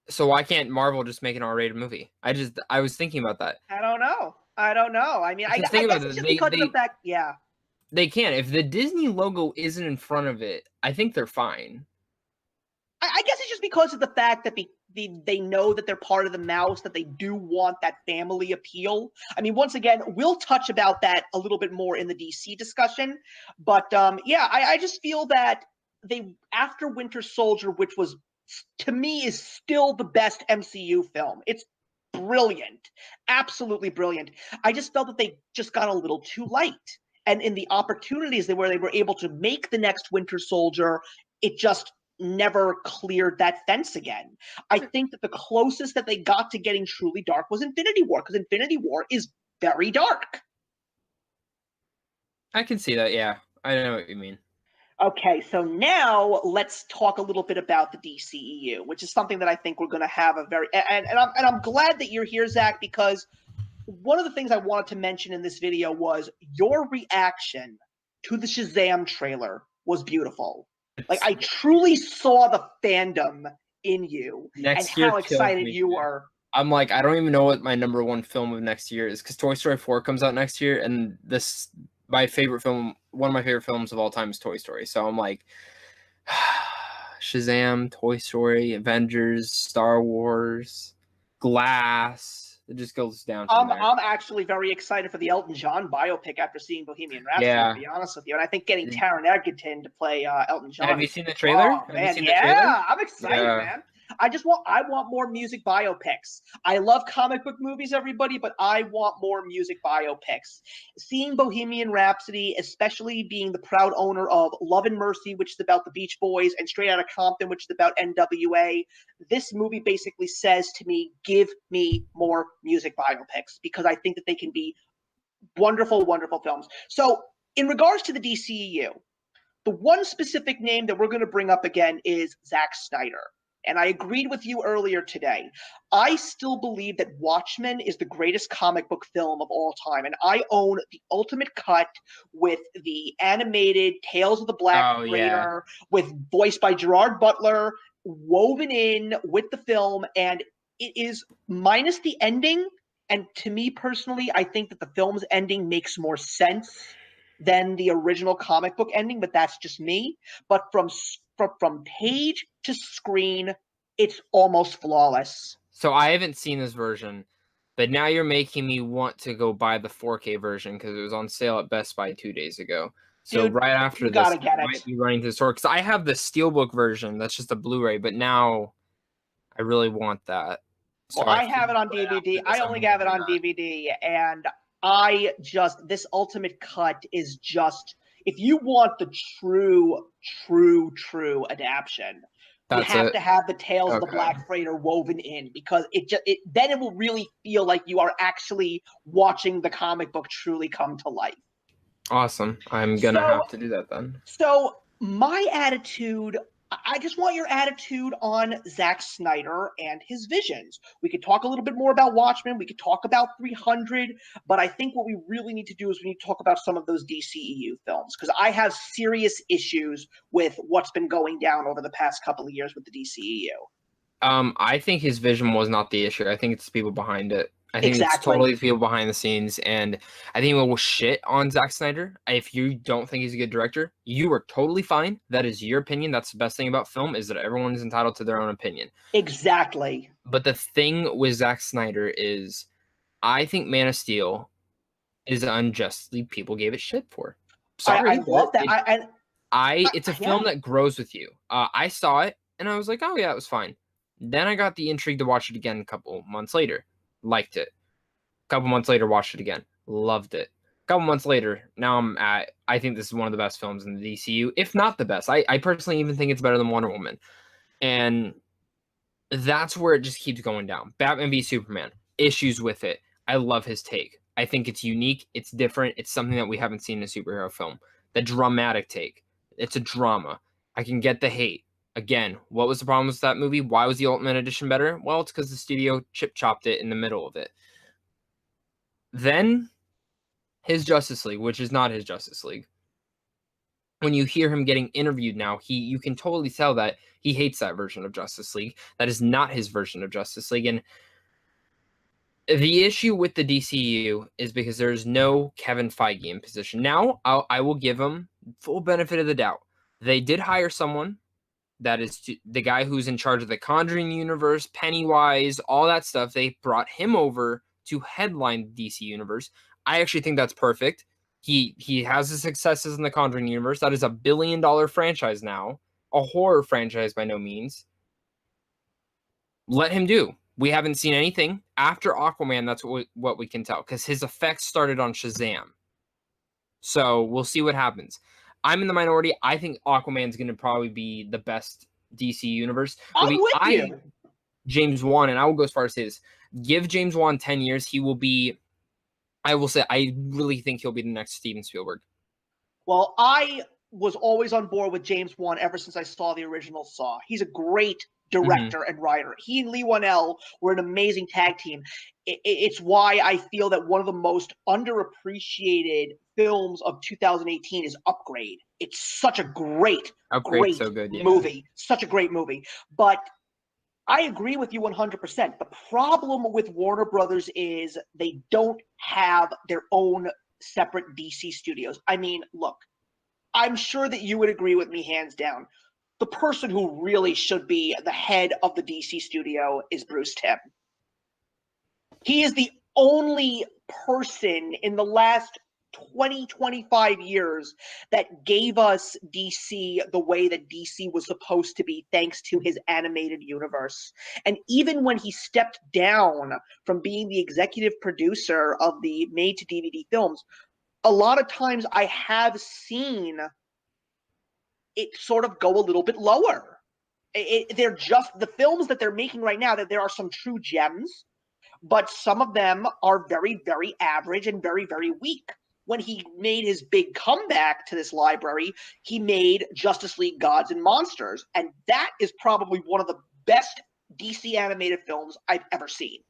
So why can't Marvel just make an R-rated movie? I was thinking about that. I don't know. I don't know. I mean, I Because think guess about it's it, just because of the fact, yeah. they can. If the Disney logo isn't in front of it, I think they're fine. I guess it's just because of the fact that they know that they're part of the mouse, that they do want that family appeal. I mean, once again, we'll touch about that a little bit more in the DC discussion. But yeah, I just feel that after Winter Soldier, which was, to me, is still the best MCU film. It's brilliant, absolutely brilliant. I just felt that they just got a little too light. And in the opportunities where they were able to make the next Winter Soldier, it just never cleared that fence again. I think that the closest that they got to getting truly dark was Infinity War, because Infinity War is very dark. I can see that, yeah. I know what you mean. Okay, so now let's talk a little bit about the DCEU, which is something that I think we're going to have a very and I'm glad that you're here, Zach, because one of the things I wanted to mention in this video was your reaction to the Shazam trailer was beautiful. Like, I truly saw the fandom in you and Next year how kills excited me. you were. I'm like, I don't even know what my number one film of next year is, because Toy Story 4 comes out next year, and one of my favorite films of all time is Toy Story. So I'm like, Shazam, Toy Story, Avengers, Star Wars, Glass. It just goes down from there. I'm actually very excited for the Elton John biopic after seeing Bohemian Rhapsody, Yeah. to be honest with you. And I think getting Taron Egerton to play Elton John. Have you seen the trailer? Oh, man, yeah, I'm excited, man. I want more music biopics. I love comic book movies, everybody, but I want more music biopics. Seeing Bohemian Rhapsody, especially being the proud owner of Love and Mercy, which is about the Beach Boys, and Straight Outta Compton, which is about NWA, this movie basically says to me, give me more music biopics, because I think that they can be wonderful, wonderful films. So in regards to the DCEU, the one specific name that we're going to bring up again is Zack Snyder. And I agreed with you earlier today. I still believe that Watchmen is the greatest comic book film of all time. And I own the ultimate cut with the animated Tales of the Black Raider, with voiced by Gerard Butler, woven in with the film. And it is, minus the ending, and to me personally, I think that the film's ending makes more sense than the original comic book ending, but that's just me. But from page to screen, it's almost flawless. So I haven't seen this version, but now you're making me want to go buy the 4K version, because it was on sale at Best Buy 2 days ago. So dude, right after this, I might be running to the store, because I have the Steelbook version. That's just a Blu-ray, but now I really want that. So well, I have it on DVD. I only have it on DVD, and this ultimate cut is just, if you want the true adaptation, you have to have the Tales of the Black Freighter woven in, because then it will really feel like you are actually watching the comic book truly come to life. Awesome. I'm gonna have to do that then. So my attitude, I just want your attitude on Zack Snyder and his visions. We could talk a little bit more about Watchmen. We could talk about 300. But I think what we really need to do is we need to talk about some of those DCEU films, because I have serious issues with what's been going down over the past couple of years with the DCEU. I think his vision was not the issue. I think it's the people behind it. I think it's totally the people behind the scenes, and I think we'll shit on Zack Snyder. If you don't think he's a good director, you are totally fine. That is your opinion. That's the best thing about film, is that everyone is entitled to their own opinion. Exactly. But the thing with Zack Snyder is, I think Man of Steel is unjustly, people gave it shit for. Sorry, I love that. It's a film that grows with you. I saw it and I was like, oh yeah, it was fine. Then I got the intrigue to watch it again a couple months later. Liked it. A couple months later, watched it again. Loved it. A couple months later, now I think this is one of the best films in the DCU, if not the best. I personally even think it's better than Wonder Woman. And that's where it just keeps going down. Batman v Superman. Issues with it. I love his take. I think it's unique. It's different. It's something that we haven't seen in a superhero film. The dramatic take. It's a drama. I can get the hate. Again, what was the problem with that movie? Why was the Ultimate Edition better? Well, it's because the studio chip-chopped it in the middle of it. Then, his Justice League, which is not his Justice League. When you hear him getting interviewed now, you can totally tell that he hates that version of Justice League. That is not his version of Justice League. And the issue with the DCU is because there's no Kevin Feige in position. Now, I will give him full benefit of the doubt. They did hire someone that is the guy who's in charge of the Conjuring universe, Pennywise, all that stuff. They brought him over to headline the DC universe. I actually think that's perfect. He has the successes in the Conjuring universe. That is a $1 billion franchise now. A horror franchise by no means. Let him do. We haven't seen anything. After Aquaman, that's what we can tell. Because his effects started on Shazam. So we'll see what happens. I'm in the minority. I think Aquaman's going to probably be the best DC universe. I'm with you. James Wan, and I will go as far as say this. Give James Wan 10 years. He will be, I will say, I really think he'll be the next Steven Spielberg. Well, I was always on board with James Wan ever since I saw the original Saw. He's a great director and writer. He and Lee Wanell were an amazing tag team. It's why I feel that one of the most underappreciated films of 2018 is Upgrade. It's such a great movie. Such a great movie. But I agree with you 100%. The problem with Warner Brothers is they don't have their own separate DC studios. I mean, look, I'm sure that you would agree with me hands down. The person who really should be the head of the DC studio is Bruce Timm. He is the only person in the last 20, 25 years that gave us DC the way that DC was supposed to be, thanks to his animated universe. And even when he stepped down from being the executive producer of the made-to-DVD films, a lot of times I have seen it sort of go a little bit lower. They're just the films that they're making right now, that there are some true gems, but some of them are very, very average and very, very weak. When he made his big comeback to this library, he made Justice League Gods and Monsters, and that is probably one of the best DC animated films I've ever seen.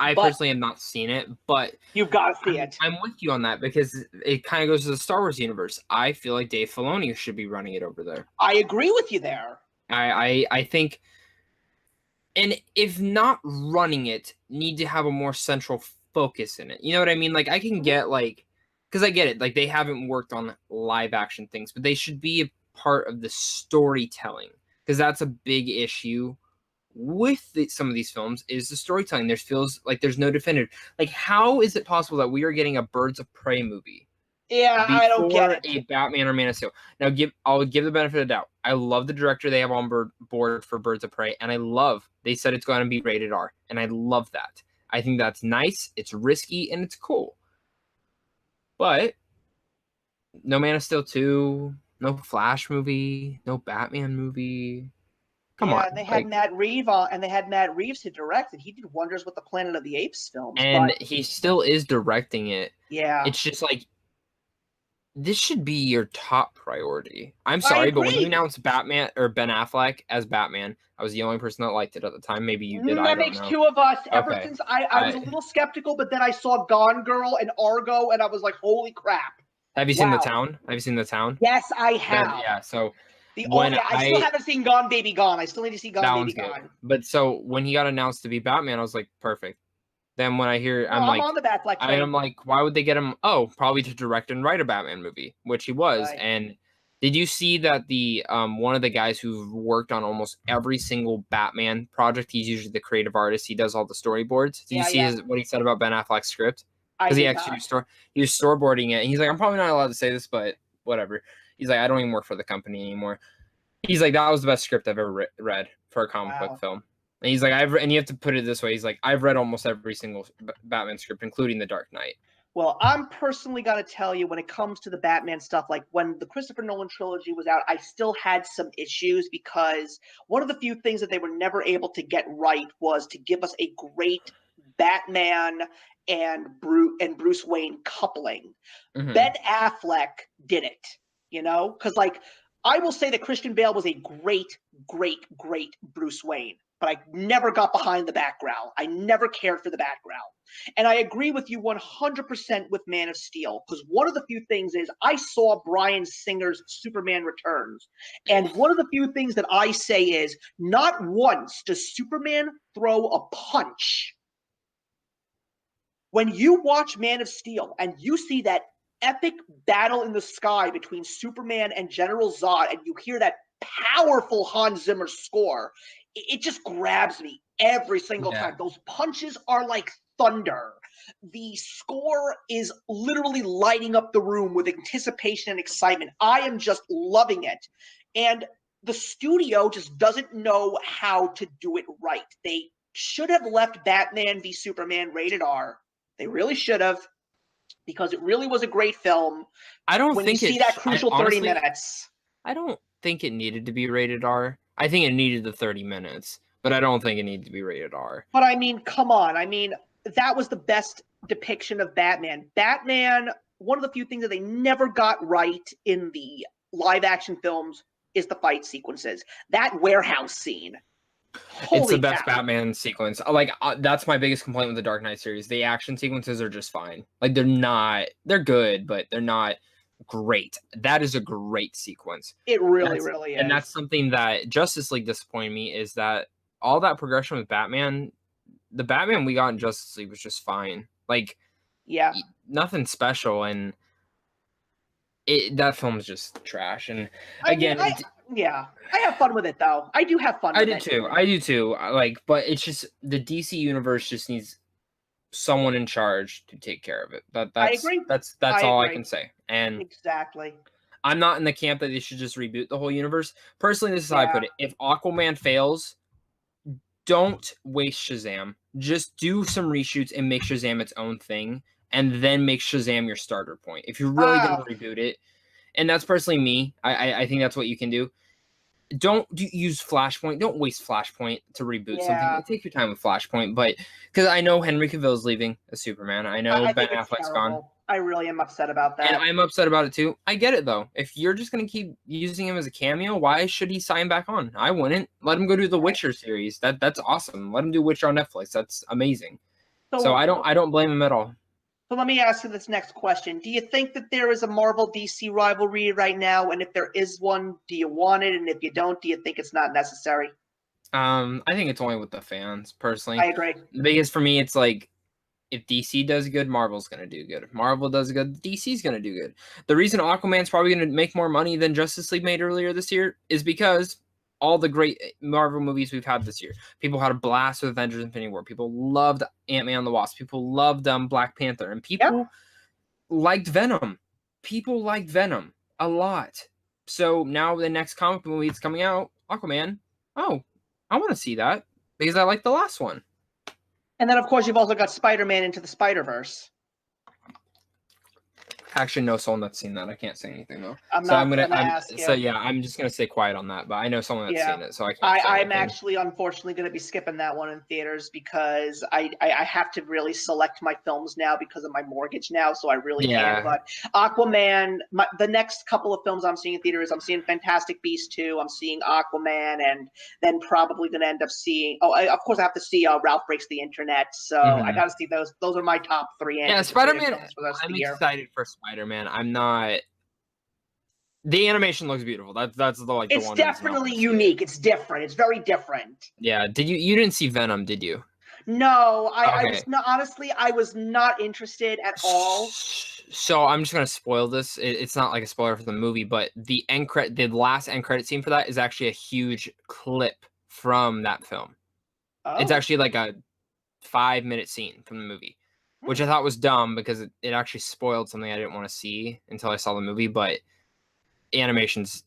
I personally have not seen it, but you've got to see it. I'm with you on that because it kind of goes to the Star Wars universe. I feel like Dave Filoni should be running it over there. I agree with you there. I think, and if not running it, need to have a more central focus in it. You know what I mean? Like I can get because I get it. Like they haven't worked on live action things, but they should be a part of the storytelling because that's a big issue with some of these films is the storytelling. There feels like there's no definitive. Like, how is it possible that we are getting a Birds of Prey movie? Yeah, I don't get it. A Batman or Man of Steel. Now, I'll give the benefit of the doubt. I love the director they have on board for Birds of Prey, and they said it's going to be rated R, and I love that. I think that's nice. It's risky and it's cool. But no Man of Steel 2, no Flash movie, no Batman movie. Come on. And they had Matt Reeves to direct, and he did wonders with the Planet of the Apes films. And he still is directing it. Yeah. It's just like, this should be your top priority. I'm sorry, but when you announced Batman or Ben Affleck as Batman, I was the only person that liked it at the time. Maybe you did. That makes two of us. Ever since I was a little skeptical, but then I saw Gone Girl and Argo, and I was like, holy crap. Have you seen The Town? Have you seen The Town? Yes, I have. So I still haven't seen Gone Baby Gone. I still need to see Gone Baby Gone. But so when he got announced to be Batman, I was like, perfect. Then when I hear, I'm on the Batfleck train. I'm like, why would they get him? Oh, probably to direct and write a Batman movie, which he was. Right. And did you see that the one of the guys who worked on almost every single Batman project? He's usually the creative artist. He does all the storyboards. Did you see what he said about Ben Affleck's script? Because he was storyboarding it. And he's like, I'm probably not allowed to say this, but whatever. He's like, I don't even work for the company anymore. He's like, that was the best script I've ever read for a comic book film. And he's like, and you have to put it this way. He's like, I've read almost every single Batman script, including The Dark Knight. Well, I'm personally going to tell you, when it comes to the Batman stuff, like when the Christopher Nolan trilogy was out, I still had some issues because one of the few things that they were never able to get right was to give us a great Batman and Bruce Wayne coupling. Mhm. Ben Affleck did it, because like I will say that Christian Bale was a great, great, great Bruce Wayne, but I never got behind the background. I never cared for the background. And I agree with you 100% with Man of Steel, because one of the few things is I saw Bryan Singer's Superman Returns. And one of the few things that I say is not once does Superman throw a punch. When you watch Man of Steel and you see that epic battle in the sky between Superman and General Zod, and you hear that powerful Hans Zimmer score, it just grabs me every single time. Those punches are like thunder. The score is literally lighting up the room with anticipation and excitement. I am just loving it. And the studio just doesn't know how to do it right. They should have left Batman v Superman rated R. They really should have, because it really was a great film. I don't when think you see that crucial 30 minutes. I don't think it needed to be rated R. I think it needed the 30 minutes, but I don't think it needed to be rated R. But I mean, come on. I mean, that was the best depiction of Batman. Batman, one of the few things that they never got right in the live action films is the fight sequences. That warehouse scene. It's the best Batman sequence. Like, that's my biggest complaint with the Dark Knight series. The action sequences are just fine. Like, they're good, but they're not great. That is a great sequence. It really is. And that's something that Justice League disappointed me, is that all that progression with Batman, the Batman we got in Justice League was just fine. Like, nothing special. And that film's just trash. And again, I have fun with it, though. I do have fun with it. I do too. Like, but it's just the DC universe just needs someone in charge to take care of it. I agree. That's all I can say. And exactly. I'm not in the camp that they should just reboot the whole universe. Personally, this is how I put it. If Aquaman fails, don't waste Shazam. Just do some reshoots and make Shazam its own thing, and then make Shazam your starter point. If you're really going to reboot it, and that's personally me, I think that's what you can do. Don't use Flashpoint. Don't waste Flashpoint to reboot something. Take your time with Flashpoint, but because I know Henry Cavill's leaving as Superman. I know Ben Affleck's gone. I really am upset about that. And I'm upset about it too. I get it though. If you're just gonna keep using him as a cameo, why should he sign back on? I wouldn't. Let him go do the Witcher series. That's awesome. Let him do Witcher on Netflix. That's amazing. So I don't blame him at all. So let me ask you this next question. Do you think that there is a Marvel DC rivalry right now? And if there is one, do you want it? And if you don't, do you think it's not necessary? I think it's only with the fans, personally. I agree. Because for me, it's like, if DC does good, Marvel's going to do good. If Marvel does good, DC's going to do good. The reason Aquaman's probably going to make more money than Justice League made earlier this year is because all the great Marvel movies we've had this year. People had a blast with Avengers Infinity War. People loved Ant-Man and the Wasp. People loved Black Panther. And people liked Venom. People liked Venom a lot. So now the next comic movie that's coming out, Aquaman, I want to see that because I like the last one. And then, of course, you've also got Spider-Man Into the Spider-Verse. Actually, no someone that's seen that. I can't say anything though. I'm just gonna stay quiet on that. But I know someone that's seen it, so I can't. I'm actually, unfortunately, going to be skipping that one in theaters because I have to really select my films now because of my mortgage now. So I really can't. But Aquaman, the next couple of films I'm seeing in theaters, I'm seeing Fantastic Beasts 2. I'm seeing Aquaman, and then probably going to end up seeing. Of course, I have to see Ralph Breaks the Internet. So I got to see those. Those are my top three. Yeah, Spider-Man. I'm excited for Spider-Man. I'm not. The animation looks beautiful. That's the one. It's definitely unique. It's different. It's very different. Yeah. You didn't see Venom, did you? I was not, honestly, I was not interested at all. So I'm just gonna spoil this. It's not like a spoiler for the movie, but the last end credit scene for that is actually a huge clip from that film. It's actually like a 5-minute scene from the movie, which I thought was dumb because it actually spoiled something I didn't want to see until I saw the movie. But animation's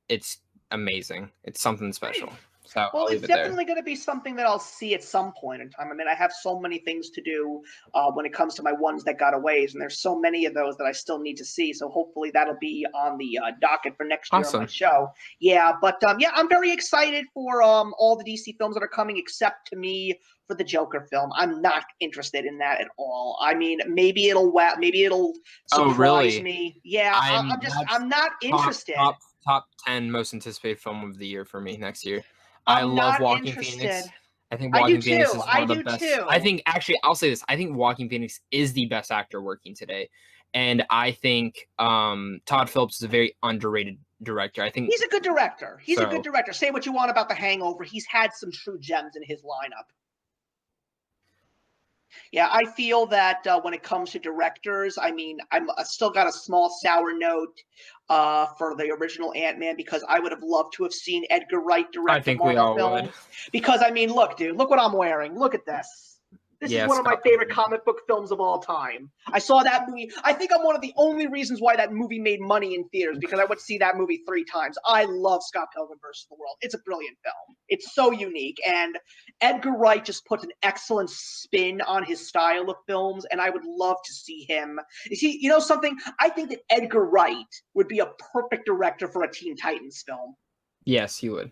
it's amazing. It's something special. So well, I'll it's leave it there. definitely going to be something that I'll see at some point in time. I mean, I have so many things to do when it comes to my ones that got aways, and there's so many of those that I still need to see. So hopefully that'll be on the docket for next year on my show. Yeah, but yeah, I'm very excited for all the DC films that are coming, except to me for the Joker film. I'm not interested in that at all. I mean, maybe it'll surprise me. Yeah, I'm not interested. Top 10 most anticipated film of the year for me next year. I I'm love not Walking interested. Phoenix. I think Walking Phoenix is one of the best. Too. I think actually, I'll say this. I think Walking Phoenix is the best actor working today. And I think Todd Phillips is a very underrated director. I think he's a good director. He's a good director. Say what you want about The Hangover. He's had some true gems in his lineup. Yeah, I feel that when it comes to directors, I mean, I'm still got a small sour note for the original Ant-Man because I would have loved to have seen Edgar Wright direct the Marvel film. Because I mean, look, dude, look what I'm wearing. Look at this. This is one of my favorite comic book films of all time. I saw that movie. I think I'm one of the only reasons why that movie made money in theaters, because I would see that movie 3 times. I love Scott Pilgrim vs. the World. It's a brilliant film. It's so unique. And Edgar Wright just puts an excellent spin on his style of films, and I would love to see him. You know something? I think that Edgar Wright would be a perfect director for a Teen Titans film. Yes, he would.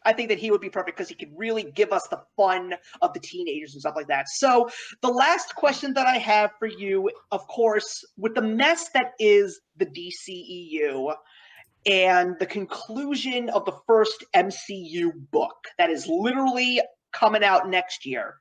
I think that he would be perfect because he could really give us the fun of the teenagers and stuff like that. So the last question that I have for you, of course, with the mess that is the DCEU and the conclusion of the first MCU book that is literally coming out next year,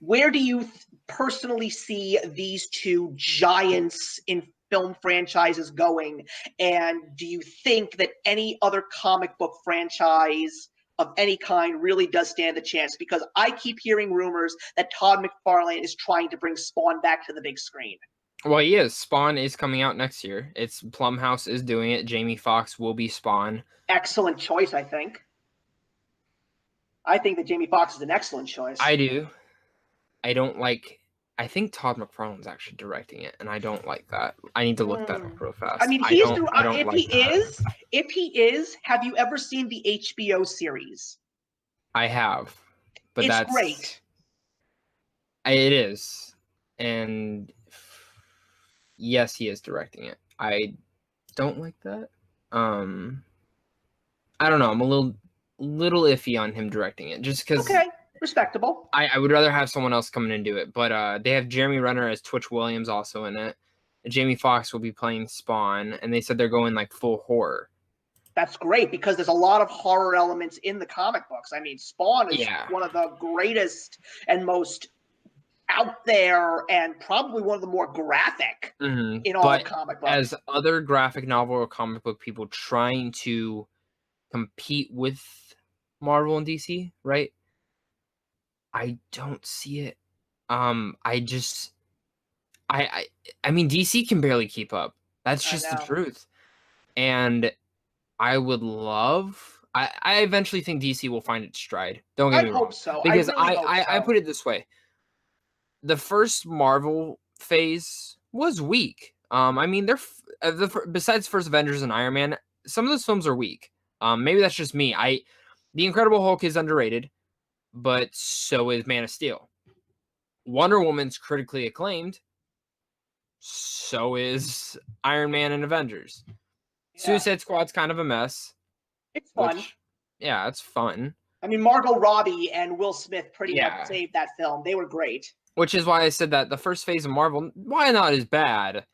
where do you personally see these two giants in film franchises going, and do you think that any other comic book franchise of any kind really does stand a chance? Because I keep hearing rumors that Todd McFarlane is trying to bring Spawn back to the big screen. Well, he is. Spawn is coming out next year. It's Blumhouse is doing it. Jamie Foxx will be Spawn. Excellent choice, I think. I think that Jamie Foxx is an excellent choice. I do. I don't like. I think Todd McFarlane's actually directing it, and I don't like that. I need to look that up real fast. I mean, if he is, have you ever seen the HBO series? I have, but that's great. It is, and yes, he is directing it. I don't like that. I don't know. I'm a little iffy on him directing it, just because. Okay. Respectable. I would rather have someone else come in and do it, but they have Jeremy Renner as Twitch Williams also in it. Jamie Foxx will be playing Spawn, and they said they're going like full horror. That's great because there's a lot of horror elements in the comic books. I mean, Spawn is one of the greatest and most out there, and probably one of the more graphic in all the comic books. As other graphic novel or comic book people trying to compete with Marvel and DC, right? I don't see it. I mean, DC can barely keep up. That's just the truth. And I would love. I eventually think DC will find its stride. Don't get me wrong. I hope so. Because I put it this way: the first Marvel phase was weak. I mean, besides first Avengers and Iron Man, some of those films are weak. Maybe that's just me. The Incredible Hulk is underrated. But so is Man of Steel. Wonder Woman's critically acclaimed. So is Iron Man and Avengers. Yeah. Suicide Squad's kind of a mess. It's fun. It's fun. I mean, Margot Robbie and Will Smith pretty much saved that film. They were great. Which is why I said that the first phase of Marvel, why not as bad?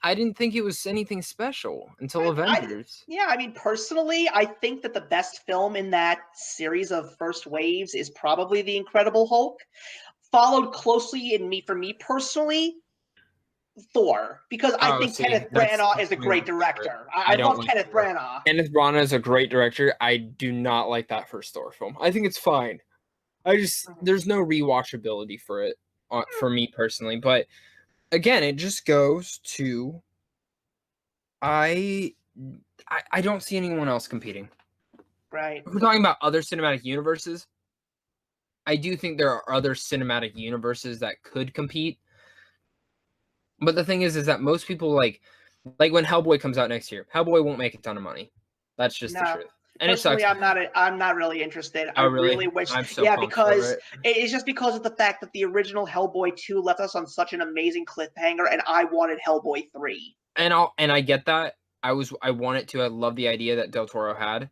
I didn't think it was anything special until Avengers. I mean, personally, I think that the best film in that series of first waves is probably The Incredible Hulk, followed closely for me personally, Thor, because I think Kenneth Branagh is a great director. I love Kenneth Branagh. Kenneth Branagh is a great director. I do not like that first Thor film. I think it's fine. There's no rewatchability for it, for me personally, but again, it just goes to I don't see anyone else competing. Right. If we're talking about other cinematic universes, I do think there are other cinematic universes that could compete. But the thing is that most people Like when Hellboy comes out next year, Hellboy won't make a ton of money. That's just the No. truth. And it Personally, sucks. I'm not really interested. I Oh, really? really wish, I'm so yeah, pumped for because it. it's just because of the fact that the original Hellboy 2 left us on such an amazing cliffhanger, and I wanted Hellboy 3. And I get that. I want it to. I love the idea that Del Toro had.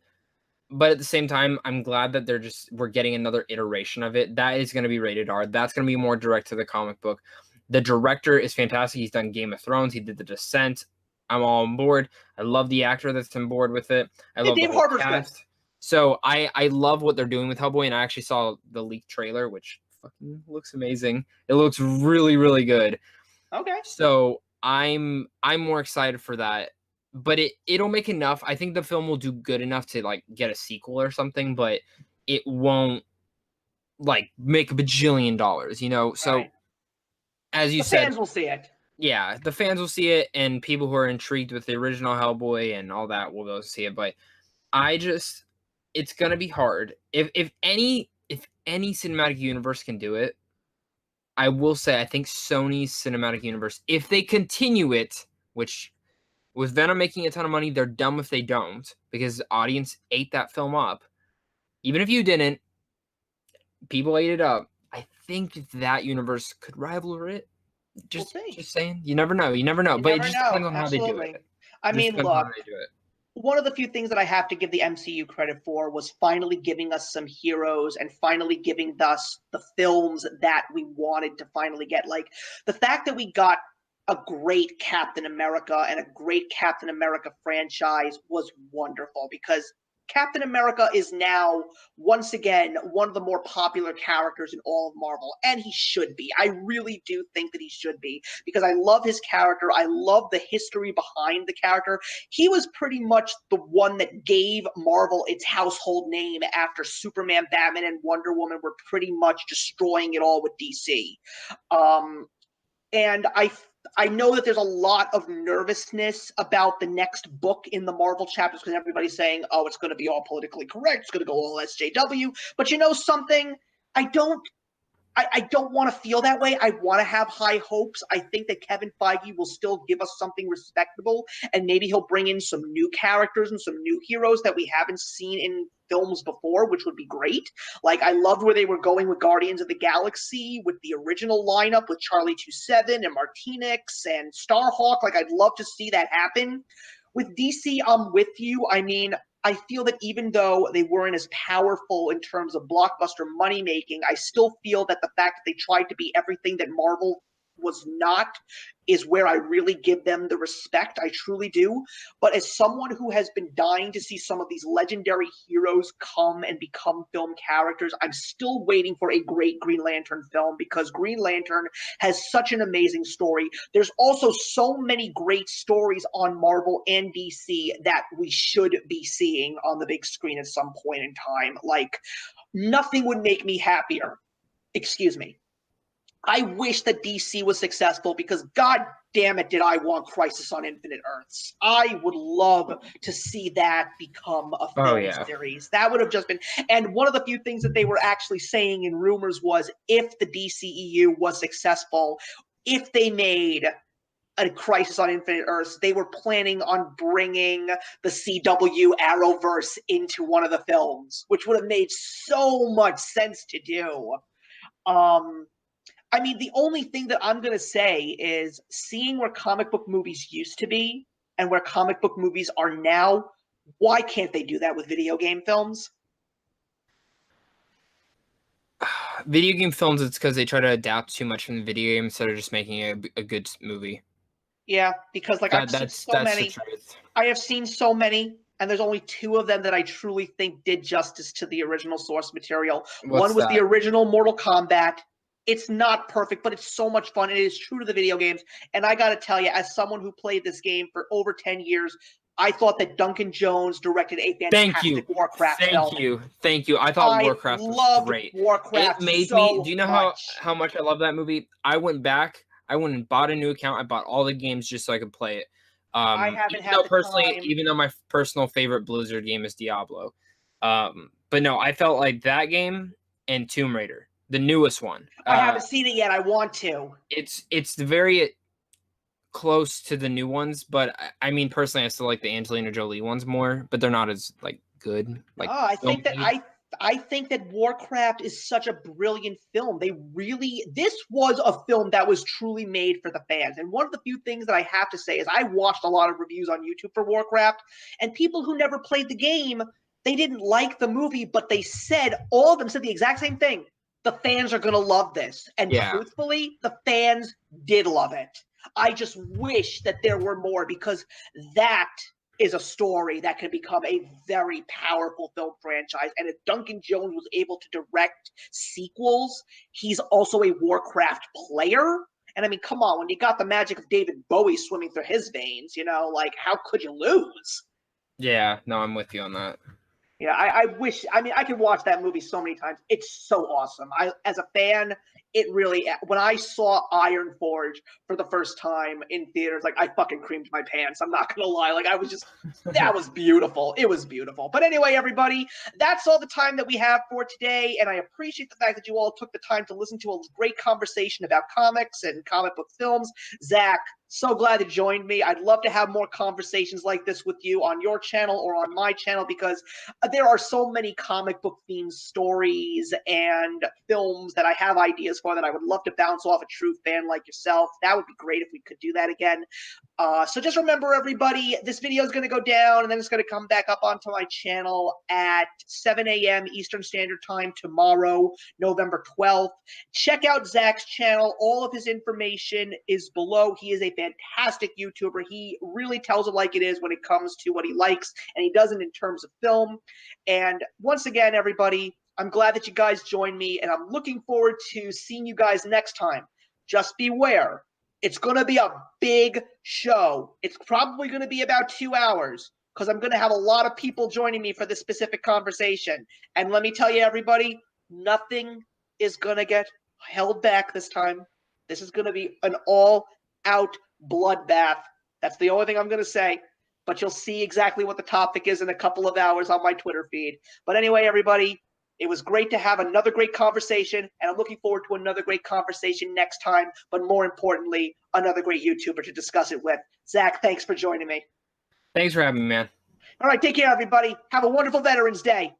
But at the same time, I'm glad that we're getting another iteration of it. That is going to be rated R. That's going to be more direct to the comic book. The director is fantastic. He's done Game of Thrones. He did The Descent. I'm all on board. I love the actor that's on board with it. I Yeah, love the Dave whole Harbour's good. cast. So I love what they're doing with Hellboy, and I actually saw the leaked trailer, which fucking looks amazing. It looks really, really good. Okay. So I'm more excited for that. But it'll make enough. I think the film will do good enough to like get a sequel or something, but it won't like make a bajillion dollars, you know? So Right. as you The said, fans will see it. yeah, the fans will see it, and people who are intrigued with the original Hellboy and all that will go see it. But it's gonna be hard. If any cinematic universe can do it, I will say I think Sony's cinematic universe, if they continue it, which with Venom making a ton of money, they're dumb if they don't, because the audience ate that film up. Even if you didn't, people ate it up. I think that universe could rival it. We'll Just see. saying. You never know. You never know. You But it never just know. depends on how they do Absolutely. it. I Just mean, depends on look, how they do it. one of the few things that I have to give the MCU credit for was finally giving us some heroes and finally giving us the films that we wanted to finally get. Like the fact that we got a great Captain America and a great Captain America franchise was wonderful because Captain America is now, once again, one of the more popular characters in all of Marvel, and he should be. I really do think that he should be because I love his character. I love the history behind the character. He was pretty much the one that gave Marvel its household name after Superman, Batman, and Wonder Woman were pretty much destroying it all with DC. And I know that there's a lot of nervousness about the next book in the Marvel chapters because everybody's saying, "Oh, it's going to be all politically correct. It's going to go all SJW." But you know something? I don't I don't want to feel that way. I want to have high hopes. I think that Kevin Feige will still give us something respectable, and maybe he'll bring in some new characters and some new heroes that we haven't seen in films before, which would be great. Like, I loved where they were going with Guardians of the Galaxy, with the original lineup with Charlie 27 and Martinez and Starhawk. Like, I'd love to see that happen. With DC, I'm with you. I mean, I feel that even though they weren't as powerful in terms of blockbuster money making, I still feel that the fact that they tried to be everything that Marvel was not is where I really give them the respect. I truly do. But as someone who has been dying to see some of these legendary heroes come and become film characters, I'm still waiting for a great Green Lantern film because Green Lantern has such an amazing story. There's also so many great stories on Marvel and DC that we should be seeing on the big screen at some point in time. Like, nothing would make me happier. Excuse me. I wish that DC was successful because god damn it did I want Crisis on Infinite Earths. I would love to see that become a Oh film yeah. series. That would have just been, and one of the few things that they were actually saying in rumors was if the DCEU was successful, if they made a Crisis on Infinite Earths, they were planning on bringing the CW Arrowverse into one of the films, which would have made so much sense to do. I mean, the only thing that I'm going to say is seeing where comic book movies used to be and where comic book movies are now, why can't they do that with video game films? Video game films, it's because they try to adapt too much from the video game instead of just making a good movie. Yeah, because like I've seen so That's the many. truth. I have seen so many, and there's only two of them that I truly think did justice to the original source material. One What's was the that? original Mortal Kombat. It's not perfect, but it's so much fun. It is true to the video games. And I got to tell you, as someone who played this game for over 10 years, I thought that Duncan Jones directed a Thank you. fantastic Warcraft film. Thank you. I thought I Warcraft was loved great. Warcraft It made me. so Do you know much. how much I love that movie? I went back. I went and bought a new account. I bought all the games just so I could play it. I haven't had the time. Even though my personal favorite Blizzard game is Diablo, but no, I felt like that game and Tomb Raider, the newest one. I haven't seen it yet. I want to. It's the very close to the new ones, but I mean, personally, I still like the Angelina Jolie ones more, but they're not as like good. Like, I think that I think that Warcraft is such a brilliant film. This was a film that was truly made for the fans. And one of the few things that I have to say is I watched a lot of reviews on YouTube for Warcraft, and people who never played the game, they didn't like the movie, but all of them said the exact same thing. The fans are going to love this. And truthfully, the fans did love it. I just wish that there were more, because that is a story that can become a very powerful film franchise. And if Duncan Jones was able to direct sequels, he's also a Warcraft player. And I mean, come on, when you got the magic of David Bowie swimming through his veins, like, how could you lose? Yeah, no, I'm with you on that. Yeah, I wish. I mean, I could watch that movie so many times. It's so awesome. As a fan, when I saw Iron Forge for the first time in theaters, like, I fucking creamed my pants. I'm not gonna lie. Like, that was beautiful. It was beautiful. But anyway, everybody, that's all the time that we have for today. And I appreciate the fact that you all took the time to listen to a great conversation about comics and comic book films. Zach, so glad you joined me. I'd love to have more conversations like this with you on your channel or on my channel, because there are so many comic book themed stories and films that I have ideas for that I would love to bounce off a true fan like yourself. That would be great if we could do that again. So just remember, everybody, this video is going to go down, and then it's going to come back up onto my channel at 7 a.m. Eastern Standard Time tomorrow, November 12th. Check out Zach's channel. All of his information is below. He is a fantastic YouTuber. He really tells it like it is when it comes to what he likes, and he does it in terms of film. And once again, everybody, I'm glad that you guys joined me, and I'm looking forward to seeing you guys next time. Just beware. It's going to be a big show. It's probably going to be about 2 hours, because I'm going to have a lot of people joining me for this specific conversation. And let me tell you, everybody, nothing is going to get held back this time. This is going to be an all-out bloodbath. That's the only thing I'm going to say. But you'll see exactly what the topic is in a couple of hours on my Twitter feed. But anyway, everybody, it was great to have another great conversation, and I'm looking forward to another great conversation next time, but more importantly, another great YouTuber to discuss it with. Zach, thanks for joining me. Thanks for having me, man. All right, take care, everybody. Have a wonderful Veterans Day.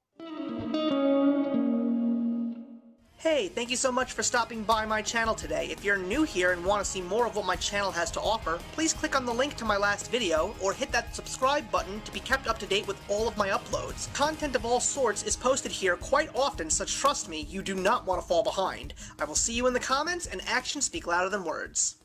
Hey, thank you so much for stopping by my channel today. If you're new here and want to see more of what my channel has to offer, please click on the link to my last video, or hit that subscribe button to be kept up to date with all of my uploads. Content of all sorts is posted here quite often, so trust me, you do not want to fall behind. I will see you in the comments, and actions speak louder than words.